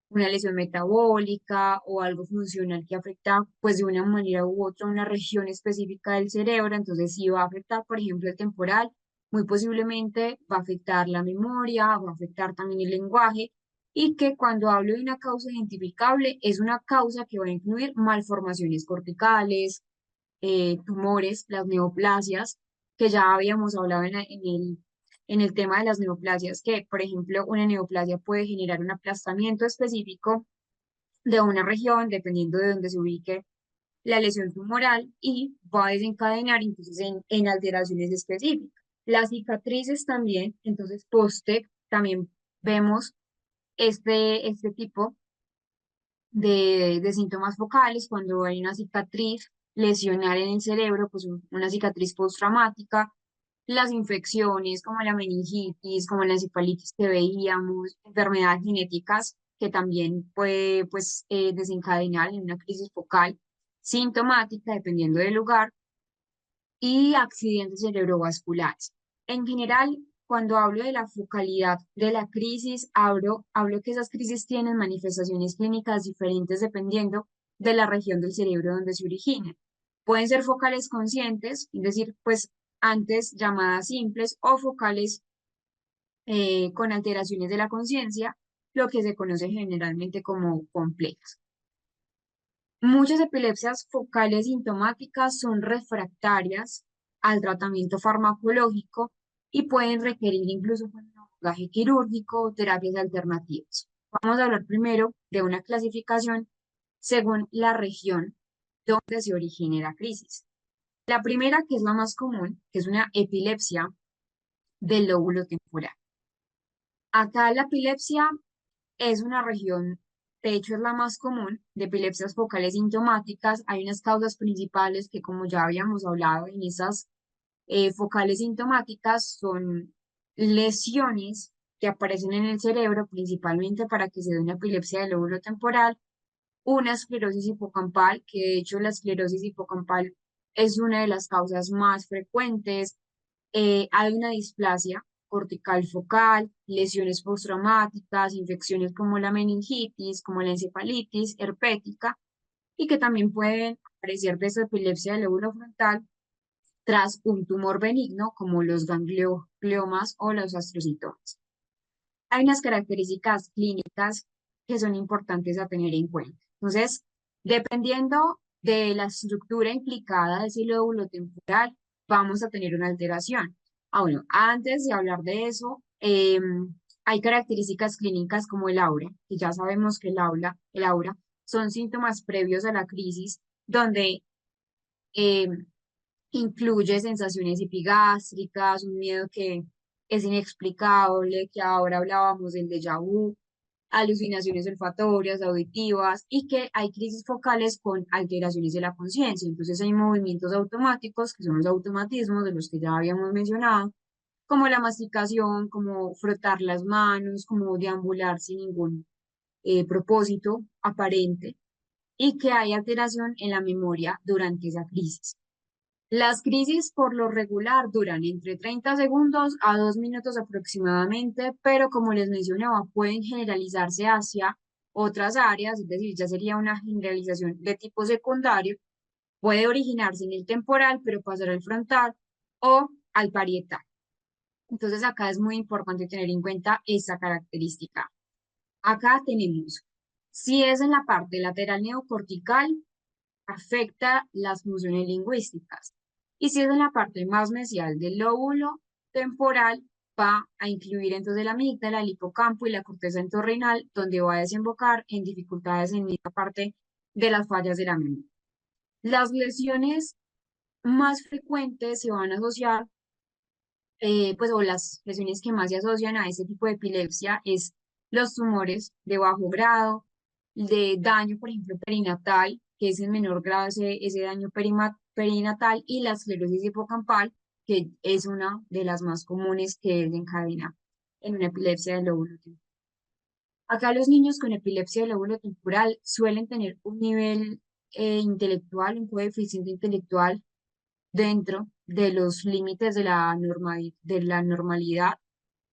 una lesión metabólica o algo funcional que afecta pues de una manera u otra una región específica del cerebro. Entonces sí va a afectar, por ejemplo, el temporal, muy posiblemente va a afectar la memoria, va a afectar también el lenguaje, y que cuando hablo de una causa identificable es una causa que va a incluir malformaciones corticales, tumores, las neoplasias, que ya habíamos hablado en el tema de las neoplasias, que por ejemplo una neoplasia puede generar un aplastamiento específico de una región, dependiendo de dónde se ubique la lesión tumoral, y va a desencadenar entonces en alteraciones específicas. Las cicatrices también, entonces post-TEC también vemos este tipo de síntomas focales cuando hay una cicatriz lesional en el cerebro, pues una cicatriz postraumática, las infecciones como la meningitis, como la encefalitis que veíamos, enfermedades genéticas que también puede pues, desencadenar en una crisis focal sintomática dependiendo del lugar, y accidentes cerebrovasculares. En general, cuando hablo de la focalidad de la crisis, hablo que esas crisis tienen manifestaciones clínicas diferentes dependiendo de la región del cerebro donde se originan. Pueden ser focales conscientes, es decir, pues antes llamadas simples, o focales con alteraciones de la conciencia, lo que se conoce generalmente como complejas. Muchas epilepsias focales sintomáticas son refractarias al tratamiento farmacológico y pueden requerir incluso un abordaje quirúrgico o terapias alternativas. Vamos a hablar primero de una clasificación según la región donde se origine la crisis. La primera, que es la más común, que es una epilepsia del lóbulo temporal. Acá la epilepsia es una región, de hecho es la más común de epilepsias focales sintomáticas. Hay unas causas principales que, como ya habíamos hablado en esas focales sintomáticas, son lesiones que aparecen en el cerebro, principalmente para que se dé una epilepsia del lóbulo temporal, una esclerosis hipocampal, que de hecho la esclerosis hipocampal es una de las causas más frecuentes. Hay una displasia cortical focal, lesiones postraumáticas, infecciones como la meningitis, como la encefalitis herpética, y que también pueden aparecer de esa epilepsia del lóbulo frontal tras un tumor benigno como los gangliomas o los astrocitomas. Hay unas características clínicas que son importantes a tener en cuenta. Entonces, dependiendo de la estructura implicada de ese lóbulo temporal, vamos a tener una alteración. Ah, bueno, antes de hablar de eso, hay características clínicas como el aura, que ya sabemos que el aura son síntomas previos a la crisis, donde em, incluye sensaciones epigástricas, un miedo que es inexplicable, que ahora hablábamos del déjà vu, alucinaciones olfatorias, auditivas y que hay crisis focales con alteraciones de la conciencia. Entonces hay movimientos automáticos, que son los automatismos de los que ya habíamos mencionado, como la masticación, como frotar las manos, como deambular sin ningún propósito aparente y que hay alteración en la memoria durante esa crisis. Las crisis por lo regular duran entre 30 segundos a 2 minutos aproximadamente, pero como les mencionaba, pueden generalizarse hacia otras áreas, es decir, ya sería una generalización de tipo secundario, puede originarse en el temporal, pero pasar al frontal o al parietal. Entonces acá es muy importante tener en cuenta esta característica. Acá tenemos, si es en la parte lateral neocortical, afecta las funciones lingüísticas. Y si es en la parte más mesial del lóbulo temporal, va a incluir entonces la amígdala, el hipocampo y la corteza entorrinal, donde va a desembocar en dificultades en esta parte de las fallas de la memoria. Las lesiones más frecuentes se van a asociar, pues, o las lesiones que más se asocian a ese tipo de epilepsia es los tumores de bajo grado, de daño, por ejemplo, perinatal, que es en menor grado ese daño perinatal, y la esclerosis hipocampal, que es una de las más comunes que desencadena en una epilepsia del lóbulo temporal. Acá los niños con epilepsia del lóbulo temporal suelen tener un nivel intelectual, un coeficiente intelectual dentro de los límites de de la normalidad,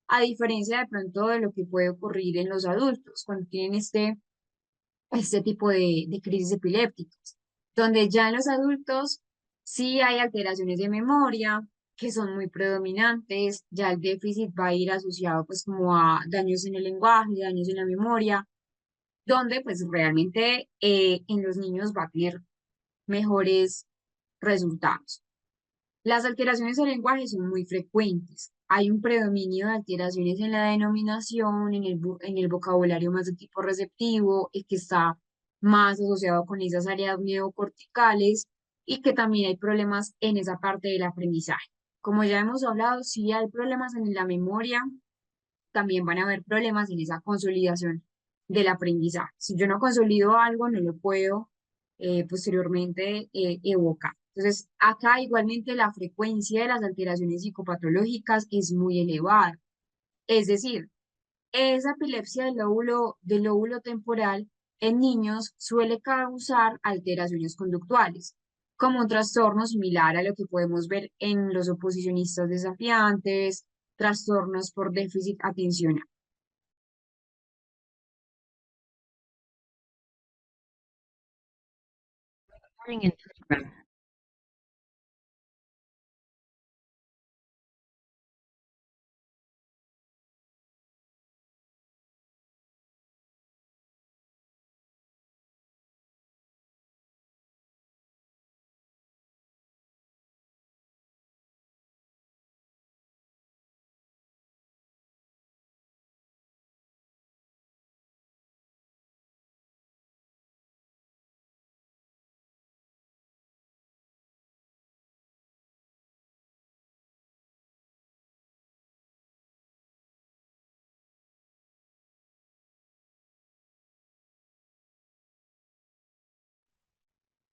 a diferencia de pronto de lo que puede ocurrir en los adultos cuando tienen este tipo de crisis epilépticas, donde ya en los adultos sí hay alteraciones de memoria que son muy predominantes, ya el déficit va a ir asociado pues como a daños en el lenguaje, daños en la memoria, donde pues realmente en los niños va a tener mejores resultados. Las alteraciones del lenguaje son muy frecuentes. Hay un predominio de alteraciones en la denominación, en el vocabulario más de tipo receptivo, y que está más asociado con esas áreas neocorticales y que también hay problemas en esa parte del aprendizaje. Como ya hemos hablado, si hay problemas en la memoria, también van a haber problemas en esa consolidación del aprendizaje. Si yo no consolido algo, no lo puedo posteriormente evocar. Entonces, acá igualmente la frecuencia de las alteraciones psicopatológicas es muy elevada. Es decir, esa epilepsia del lóbulo temporal en niños suele causar alteraciones conductuales, como un trastorno similar a lo que podemos ver en los oposicionistas desafiantes, trastornos por déficit atencional. Recording in progress.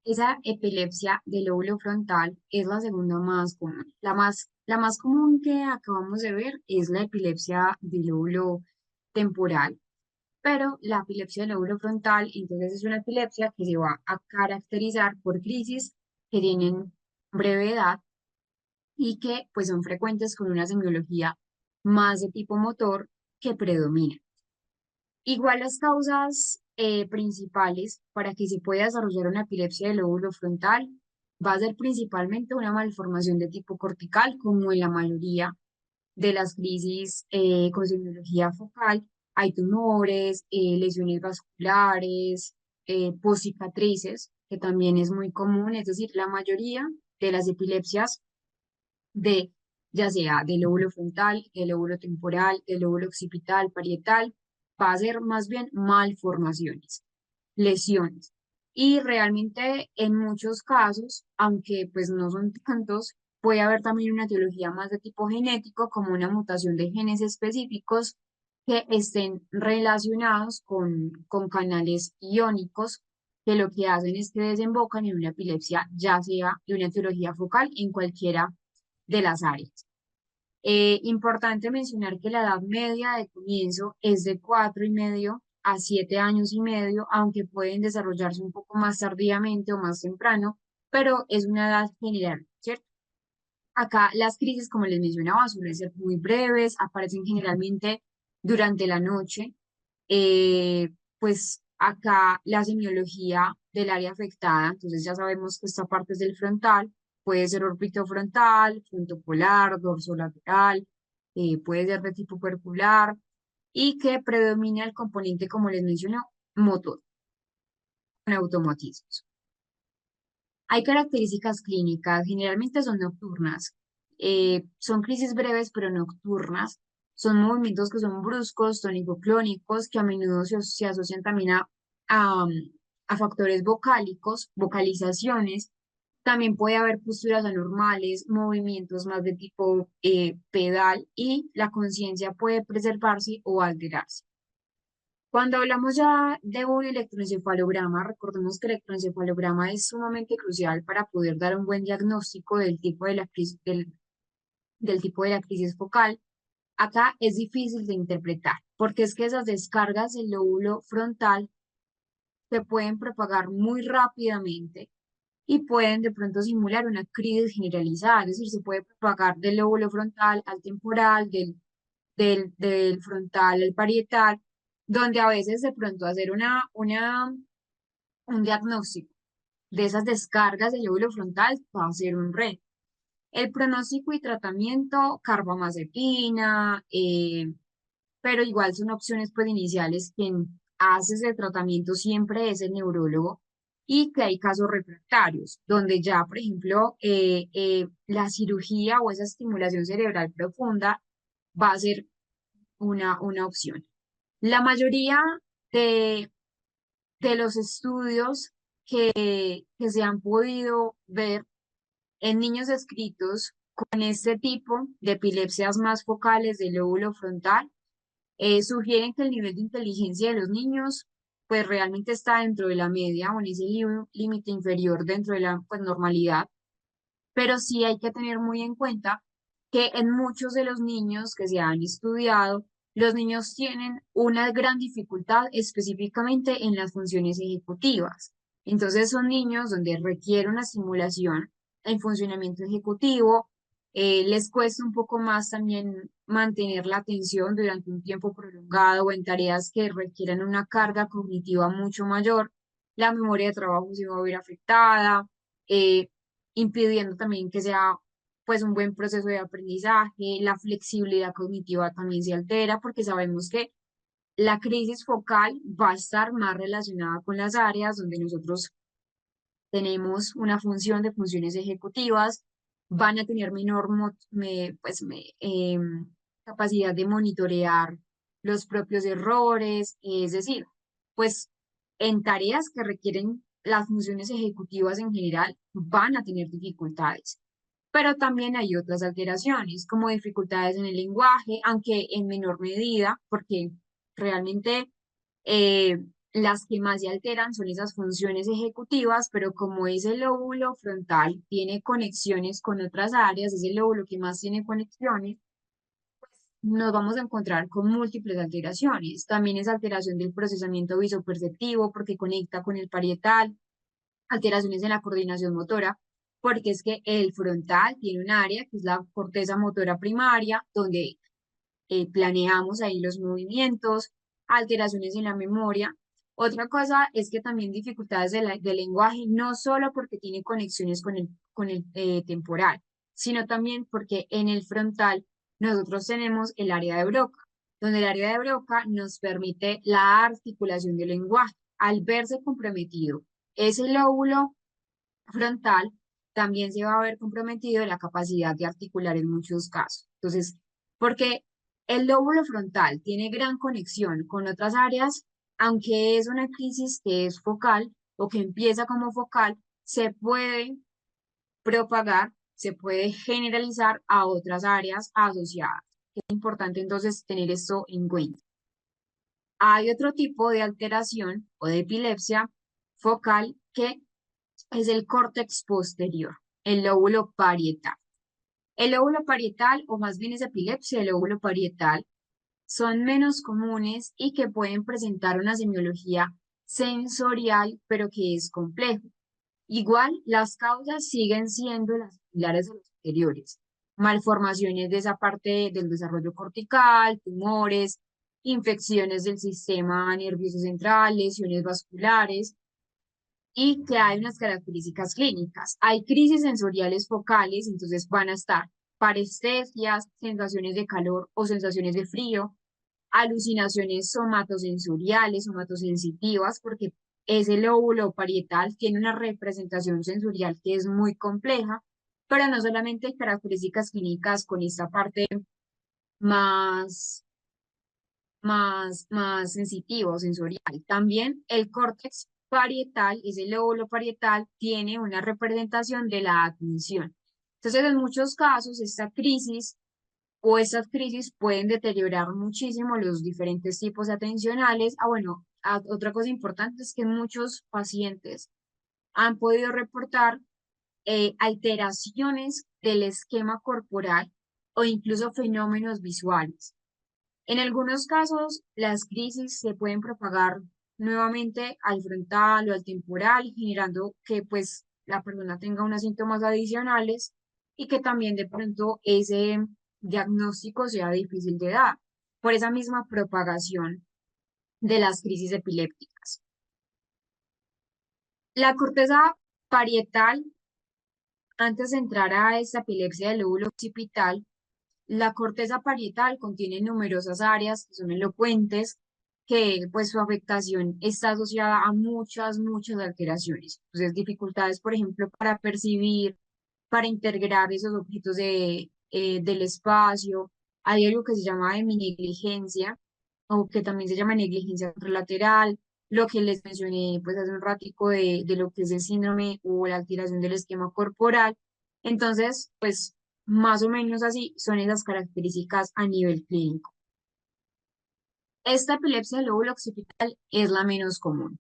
Esa epilepsia del lóbulo frontal es la segunda más común. La más común que acabamos de ver es la epilepsia del lóbulo temporal, pero la epilepsia del lóbulo frontal, entonces es una epilepsia que se va a caracterizar por crisis que tienen brevedad y que pues son frecuentes con una semiología más de tipo motor que predomina. Igual las causas principales para que se pueda desarrollar una epilepsia del lóbulo frontal va a ser principalmente una malformación de tipo cortical, como en la mayoría de las crisis con semiología focal. Hay tumores, lesiones vasculares, poscicatrices, que también es muy común, es decir, la mayoría de las epilepsias de ya sea del lóbulo frontal, del lóbulo temporal, del lóbulo occipital, parietal, va a ser más bien malformaciones, lesiones. Y realmente en muchos casos, aunque pues no son tantos, puede haber también una etiología más de tipo genético, como una mutación de genes específicos que estén relacionados con canales iónicos, que lo que hacen es que desembocan en una epilepsia, ya sea de una etiología focal en cualquiera de las áreas. Importante mencionar que la edad media de comienzo es de 4,5 a 7 años y medio, aunque pueden desarrollarse un poco más tardíamente o más temprano, pero es una edad general, ¿cierto? Acá las crisis, como les mencionaba, suelen ser muy breves, aparecen generalmente durante la noche. Pues acá la semiología del área afectada, entonces ya sabemos que esta parte es del frontal, puede ser orbitofrontal, frontopolar, dorsolateral, puede ser de tipo percular y que predomina el componente, como les mencioné, motor, con automatismos. Hay características clínicas, generalmente son nocturnas. Son crisis breves pero nocturnas. Son movimientos que son bruscos, tónico-clónicos, que a menudo se asocian también a, a factores vocálicos, vocalizaciones. También puede haber posturas anormales, movimientos más de tipo pedal y la conciencia puede preservarse o alterarse. Cuando hablamos ya de un electroencefalograma, recordemos que el electroencefalograma es sumamente crucial para poder dar un buen diagnóstico del tipo de la crisis, del tipo de la crisis focal. Acá es difícil de interpretar, porque es que esas descargas del lóbulo frontal se pueden propagar muy rápidamente y pueden de pronto simular una crisis generalizada, es decir, se puede propagar del lóbulo frontal al temporal, del frontal al parietal, donde a veces de pronto hacer un diagnóstico de esas descargas del lóbulo frontal va a ser un reto. El pronóstico y tratamiento, carbamazepina, pero igual son opciones pues iniciales. Quien hace ese tratamiento siempre es el neurólogo y que hay casos refractarios, donde ya, por ejemplo, la cirugía o esa estimulación cerebral profunda va a ser una opción. La mayoría de, de los estudios que se han podido ver en niños descritos con este tipo de epilepsias más focales del lóbulo frontal, sugieren que el nivel de inteligencia de los niños pues realmente está dentro de la media o en ese límite inferior dentro de la pues, normalidad, pero sí hay que tener muy en cuenta que en muchos de los niños que se han estudiado, los niños tienen una gran dificultad específicamente en las funciones ejecutivas. Entonces son niños donde requiere una estimulación en funcionamiento ejecutivo, les cuesta un poco más también mantener la atención durante un tiempo prolongado o en tareas que requieran una carga cognitiva mucho mayor. La memoria de trabajo se va a ver afectada, eh, impidiendo también que sea pues un buen proceso de aprendizaje. La flexibilidad cognitiva también se altera porque sabemos que la crisis focal va a estar más relacionada con las áreas donde nosotros tenemos una función de funciones ejecutivas, van a tener menor capacidad de monitorear los propios errores, es decir, pues en tareas que requieren las funciones ejecutivas en general van a tener dificultades. Pero también hay otras alteraciones, como dificultades en el lenguaje, aunque en menor medida, porque realmente eh, las que más se alteran son esas funciones ejecutivas, pero como ese lóbulo frontal tiene conexiones con otras áreas, es el lóbulo que más tiene conexiones, nos vamos a encontrar con múltiples alteraciones. También es alteración del procesamiento visoperceptivo porque conecta con el parietal, alteraciones en la coordinación motora, porque es que el frontal tiene un área que es la corteza motora primaria, donde planeamos ahí los movimientos, alteraciones en la memoria. Otra cosa es que también dificultades del lenguaje, no solo porque tiene conexiones con el temporal, sino también porque en el frontal nosotros tenemos el área de Broca, donde el área de Broca nos permite la articulación del lenguaje. Al verse comprometido ese lóbulo frontal, también se va a ver comprometido la capacidad de articular en muchos casos. Entonces, porque el lóbulo frontal tiene gran conexión con otras áreas, aunque es una crisis que es focal o que empieza como focal, se puede propagar, se puede generalizar a otras áreas asociadas. Es importante entonces tener esto en cuenta. Hay otro tipo de alteración o de epilepsia focal que es el córtex posterior, el lóbulo parietal. El lóbulo parietal, o más bien es epilepsia del lóbulo parietal, son menos comunes y que pueden presentar una semiología sensorial, pero que es complejo. Igual, las causas siguen siendo las similares a las anteriores. Malformaciones de esa parte del desarrollo cortical, tumores, infecciones del sistema nervioso central, lesiones vasculares, y que hay unas características clínicas. Hay crisis sensoriales focales, entonces van a estar parestesias, sensaciones de calor o sensaciones de frío, alucinaciones somatosensoriales, somatosensitivas, porque ese lóbulo parietal tiene una representación sensorial que es muy compleja, pero no solamente hay características clínicas con esta parte más más sensitivo, sensorial. También el córtex parietal, ese lóbulo parietal, tiene una representación de la atención. Entonces, en muchos casos, esta crisis o estas crisis pueden deteriorar muchísimo los diferentes tipos atencionales. Bueno, otra cosa importante es que muchos pacientes han podido reportar alteraciones del esquema corporal o incluso fenómenos visuales. En algunos casos, las crisis se pueden propagar nuevamente al frontal o al temporal, generando que pues la persona tenga unos síntomas adicionales y que también de pronto ese diagnóstico sea difícil de dar por esa misma propagación de las crisis epilépticas. La corteza parietal, antes de entrar a esta epilepsia del lóbulo occipital, la corteza parietal contiene numerosas áreas que son elocuentes, que pues su afectación está asociada a muchas alteraciones. Entonces, dificultades, por ejemplo, para percibir, para integrar esos objetos del espacio. Hay algo que se llama heminegligencia, o que también se llama negligencia contralateral, lo que les mencioné pues hace un ratico de lo que es el síndrome o la alteración del esquema corporal. Entonces, pues más o menos así son esas características a nivel clínico. Esta epilepsia del lóbulo occipital es la menos común.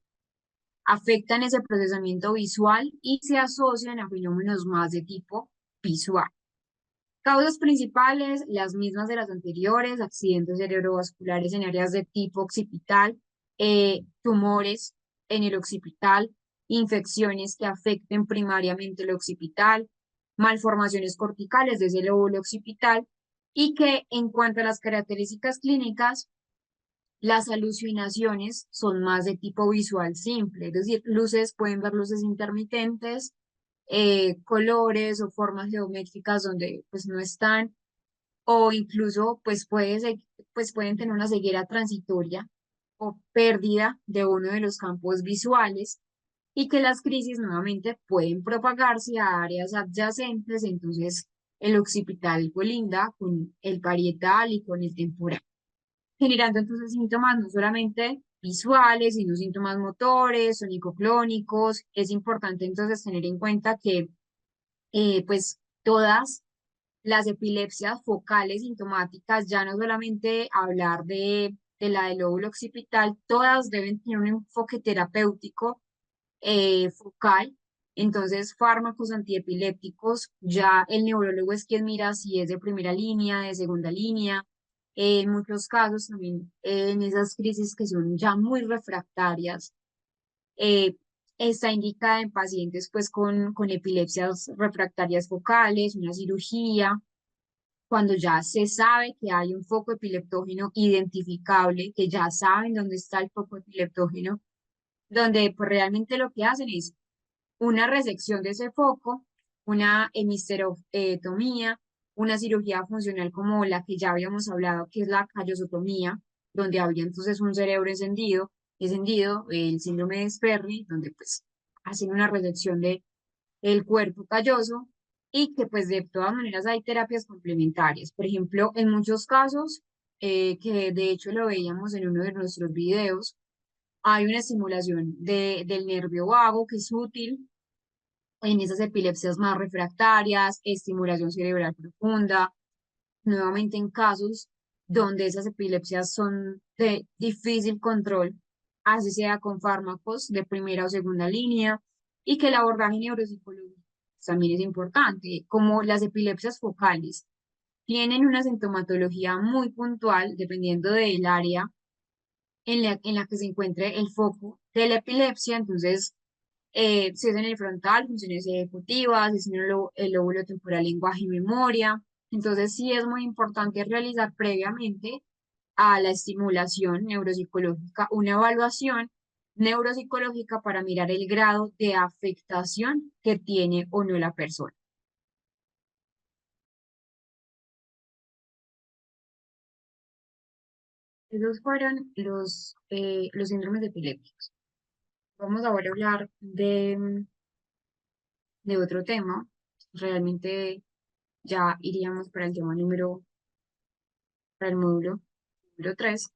Afectan ese procesamiento visual y se asocian a fenómenos más de tipo visual. Causas principales, las mismas de las anteriores: accidentes cerebrovasculares en áreas de tipo occipital, tumores en el occipital, infecciones que afecten primariamente el occipital, malformaciones corticales desde el lóbulo occipital, y que en cuanto a las características clínicas, las alucinaciones son más de tipo visual simple, es decir, luces, pueden ver luces intermitentes, colores o formas geométricas donde pues no están, o incluso pues pueden tener una ceguera transitoria o pérdida de uno de los campos visuales, y que las crisis nuevamente pueden propagarse a áreas adyacentes. Entonces el occipital colinda con el parietal y con el temporal, generando entonces síntomas no solamente visuales, sino síntomas motores, sónico-clónicos. Es importante entonces tener en cuenta que pues todas las epilepsias focales sintomáticas, ya no solamente hablar de la del lóbulo occipital, todas deben tener un enfoque terapéutico focal. Entonces, fármacos antiepilépticos, ya el neurólogo es quien mira si es de primera línea, de segunda línea. En muchos casos también en esas crisis que son ya muy refractarias, eh, está indicada en pacientes pues con epilepsias refractarias focales, una cirugía, cuando ya se sabe que hay un foco epileptógeno identificable, que ya saben dónde está el foco epileptógeno, donde pues realmente lo que hacen es una resección de ese foco, una hemisterectomía, una cirugía funcional como la que ya habíamos hablado, que es la callosotomía, donde habría entonces un cerebro encendido, el síndrome de Sperry, donde pues hacen una resección de el cuerpo calloso y que pues de todas maneras hay terapias complementarias. Por ejemplo, en muchos casos, que de hecho lo veíamos en uno de nuestros videos, hay una estimulación del nervio vago que es útil en esas epilepsias más refractarias, estimulación cerebral profunda, nuevamente en casos donde esas epilepsias son de difícil control, así sea con fármacos de primera o segunda línea, y que el abordaje neuropsicológico también es importante, como las epilepsias focales. Tienen una sintomatología muy puntual dependiendo del área en la que se encuentre el foco de la epilepsia, entonces si es en el frontal, funciones ejecutivas, si es en el lóbulo temporal, lenguaje y memoria. Entonces, sí es muy importante realizar previamente a la estimulación neuropsicológica una evaluación neuropsicológica para mirar el grado de afectación que tiene o no la persona. Esos fueron los síndromes epilépticos. Vamos ahora a hablar de otro tema. Realmente ya iríamos para el tema para el módulo número 3.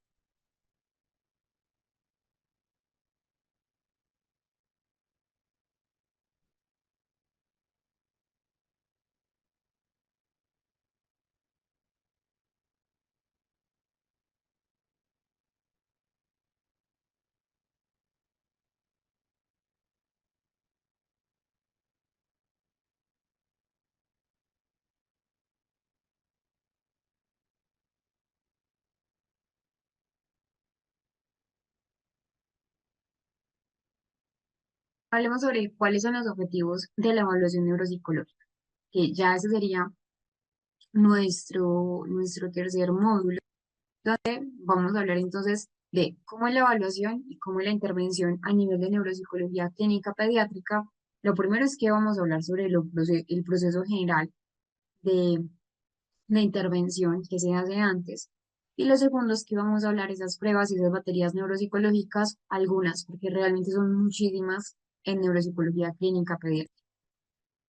Hablemos sobre cuáles son los objetivos de la evaluación neuropsicológica, que ya ese sería nuestro tercer módulo. Vamos a hablar entonces de cómo es la evaluación y cómo es la intervención a nivel de neuropsicología clínica pediátrica. Lo primero es que vamos a hablar sobre el proceso general de la intervención que se hace antes. Y lo segundo es que vamos a hablar esas pruebas y esas baterías neuropsicológicas, algunas, porque realmente son muchísimas en neuropsicología clínica pediátrica.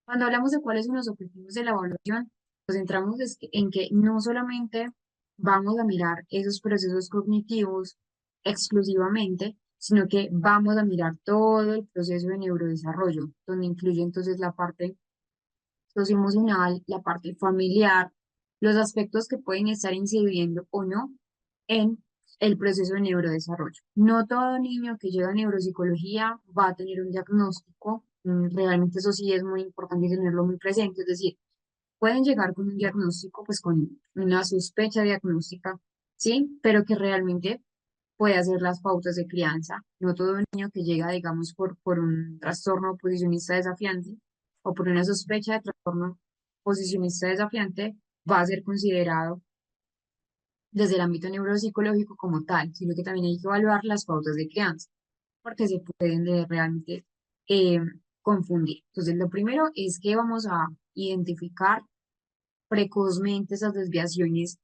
Cuando hablamos de cuáles son los objetivos de la evaluación, nos centramos en que no solamente vamos a mirar esos procesos cognitivos exclusivamente, sino que vamos a mirar todo el proceso de neurodesarrollo, donde incluye entonces la parte socioemocional, la parte familiar, los aspectos que pueden estar incidiendo o no en el proceso de neurodesarrollo. No todo niño que llega a neuropsicología va a tener un diagnóstico, realmente eso sí es muy importante tenerlo muy presente, es decir, pueden llegar con un diagnóstico, pues con una sospecha diagnóstica, ¿sí? Pero que realmente puede hacer las pautas de crianza. No todo niño que llega, digamos, por un trastorno posicionista desafiante o por una sospecha de trastorno posicionista desafiante va a ser considerado desde el ámbito neuropsicológico como tal, sino que también hay que evaluar las pautas de crianza, porque se pueden realmente eh, confundir. Entonces, lo primero es que vamos a identificar precozmente esas desviaciones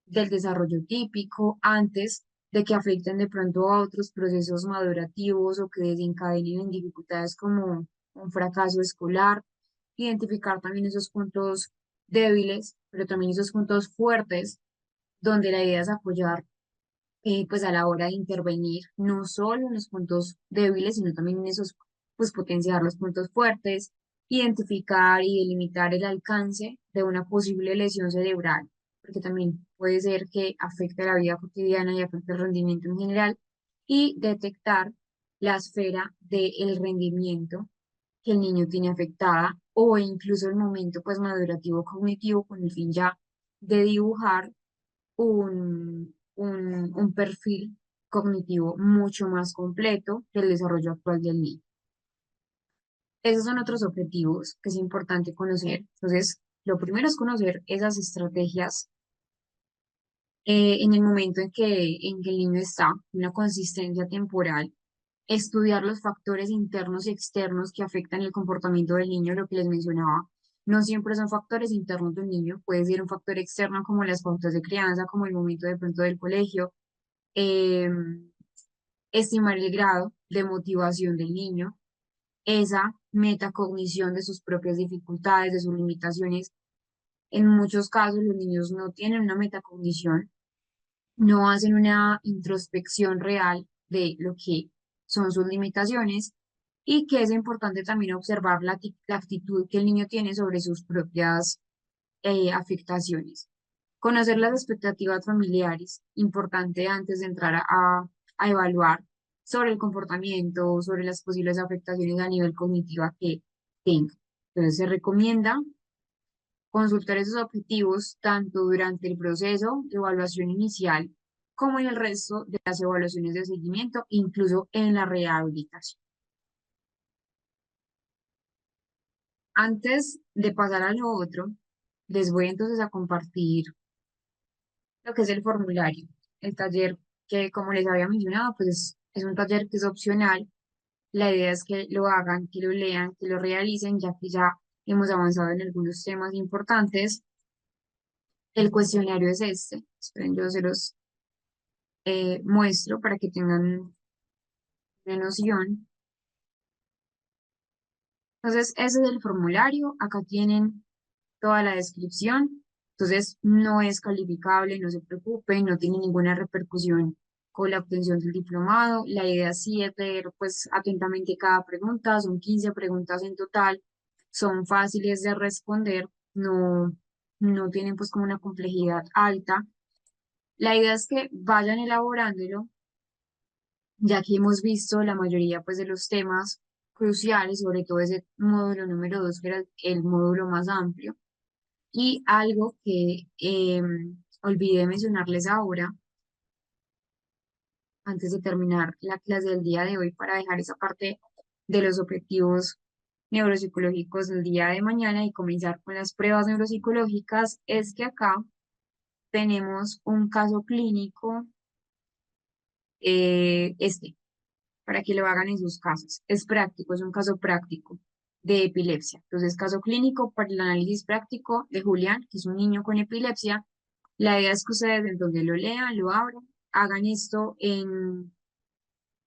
del desarrollo típico antes de que afecten de pronto a otros procesos madurativos o que desencadenen en dificultades como un fracaso escolar, identificar también esos puntos débiles, pero también esos puntos fuertes, donde la idea es apoyar pues a la hora de intervenir, no solo en los puntos débiles, sino también en esos, pues potenciar los puntos fuertes, identificar y delimitar el alcance de una posible lesión cerebral, porque también puede ser que afecte la vida cotidiana y afecte el rendimiento en general, y detectar la esfera del rendimiento que el niño tiene afectada o incluso el momento pues madurativo cognitivo con el fin ya de dibujar un perfil cognitivo mucho más completo del desarrollo actual del niño. Esos son otros objetivos que es importante conocer. Entonces, lo primero es conocer esas estrategias en el momento en que el niño está, una consistencia temporal estudiar los factores internos y externos que afectan el comportamiento del niño, lo que les mencionaba. No siempre son factores internos del niño, puede ser un factor externo como las pautas de crianza, como el momento de pronto del colegio, eh, estimar el grado de motivación del niño, esa metacognición de sus propias dificultades, de sus limitaciones. En muchos casos los niños no tienen una metacognición, no hacen una introspección real de lo que son sus limitaciones y que es importante también observar la actitud que el niño tiene sobre sus propias afectaciones. Conocer las expectativas familiares, importante antes de entrar a evaluar sobre el comportamiento, sobre las posibles afectaciones a nivel cognitiva que tenga. Entonces se recomienda consultar esos objetivos tanto durante el proceso de evaluación inicial como en el resto de las evaluaciones de seguimiento, incluso en la rehabilitación. Antes de pasar a lo otro, les voy entonces a compartir lo que es el formulario. El taller que, como les había mencionado, pues es un taller que es opcional. La idea es que lo hagan, que lo lean, que lo realicen, ya que ya hemos avanzado en algunos temas importantes. El cuestionario es este. Esperen, yo se los muestro para que tengan una noción. Entonces, ese es el formulario. Acá tienen toda la descripción. Entonces, no es calificable, no se preocupen, no tiene ninguna repercusión con la obtención del diplomado. La idea sí es leer pues atentamente cada pregunta. Son 15 preguntas en total. Son fáciles de responder. No, no tienen pues como una complejidad alta. La idea es que vayan elaborándolo ya que hemos visto la mayoría pues de los temas cruciales, sobre todo ese módulo número 2 que era el módulo más amplio. Y algo que olvidé mencionarles ahora, antes de terminar la clase del día de hoy, para dejar esa parte de los objetivos neuropsicológicos el día de mañana y comenzar con las pruebas neuropsicológicas, es que acá tenemos un caso clínico, para que lo hagan en sus casas. Es práctico, es un caso práctico de epilepsia. Entonces, caso clínico para el análisis práctico de Julián, que es un niño con epilepsia. La idea es que ustedes entonces lo lean, lo abran, hagan esto en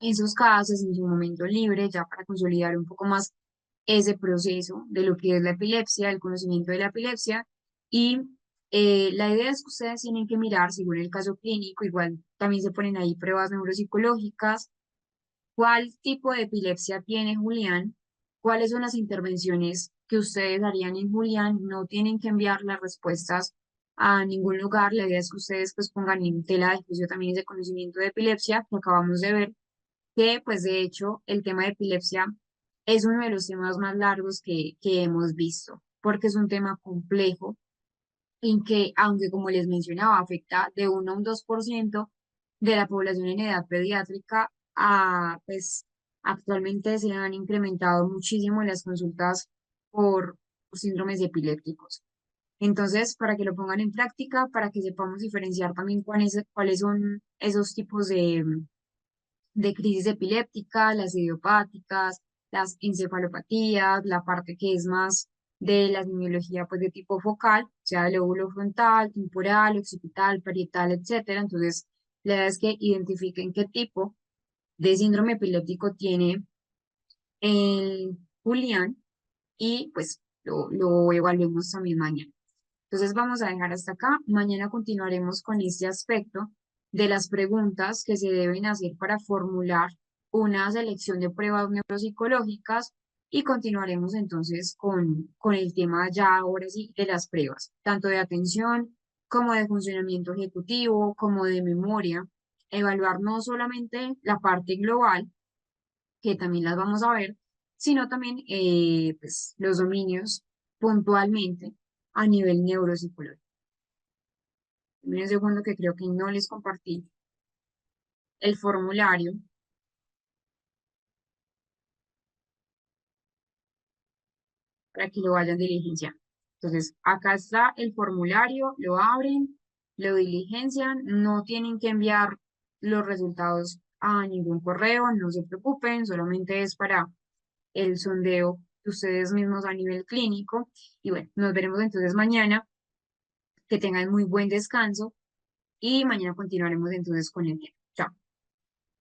sus casas, en su momento libre, ya para consolidar un poco más ese proceso de lo que es la epilepsia, el conocimiento de la epilepsia. Y la idea es que ustedes tienen que mirar, según el caso clínico, igual también se ponen ahí pruebas neuropsicológicas, cuál tipo de epilepsia tiene Julián, cuáles son las intervenciones que ustedes harían en Julián. No tienen que enviar las respuestas a ningún lugar. La idea es que ustedes pues pongan en tela de juicio también ese conocimiento de epilepsia que acabamos de ver, que pues de hecho el tema de epilepsia es uno de los temas más largos que hemos visto, porque es un tema complejo en que, aunque como les mencionaba, afecta de 1 a un 2% de la población en edad pediátrica, pues actualmente se han incrementado muchísimo las consultas por síndromes epilépticos. Entonces, para que lo pongan en práctica, para que sepamos diferenciar también cuáles son esos tipos de crisis epiléptica, las idiopáticas, las encefalopatías, la parte que es más de la semiología pues de tipo focal, sea lóbulo frontal, temporal, occipital, parietal, etcétera. Entonces, la idea es que identifiquen qué tipo de síndrome epiléptico tiene el Julián y pues lo evaluemos también mañana. Entonces vamos a dejar hasta acá. Mañana continuaremos con este aspecto de las preguntas que se deben hacer para formular una selección de pruebas neuropsicológicas y continuaremos entonces con el tema ya ahora sí de las pruebas, tanto de atención como de funcionamiento ejecutivo, como de memoria. Evaluar no solamente la parte global, que también las vamos a ver, sino también pues, los dominios puntualmente a nivel neuropsicológico. Un segundo que creo que no les compartí el formulario para que lo vayan diligenciando. Entonces, acá está el formulario, lo abren, lo diligencian, no tienen que enviar los resultados a ningún correo, no se preocupen, solamente es para el sondeo de ustedes mismos a nivel clínico. Y bueno, nos veremos entonces mañana, que tengan muy buen descanso y mañana continuaremos entonces con el día.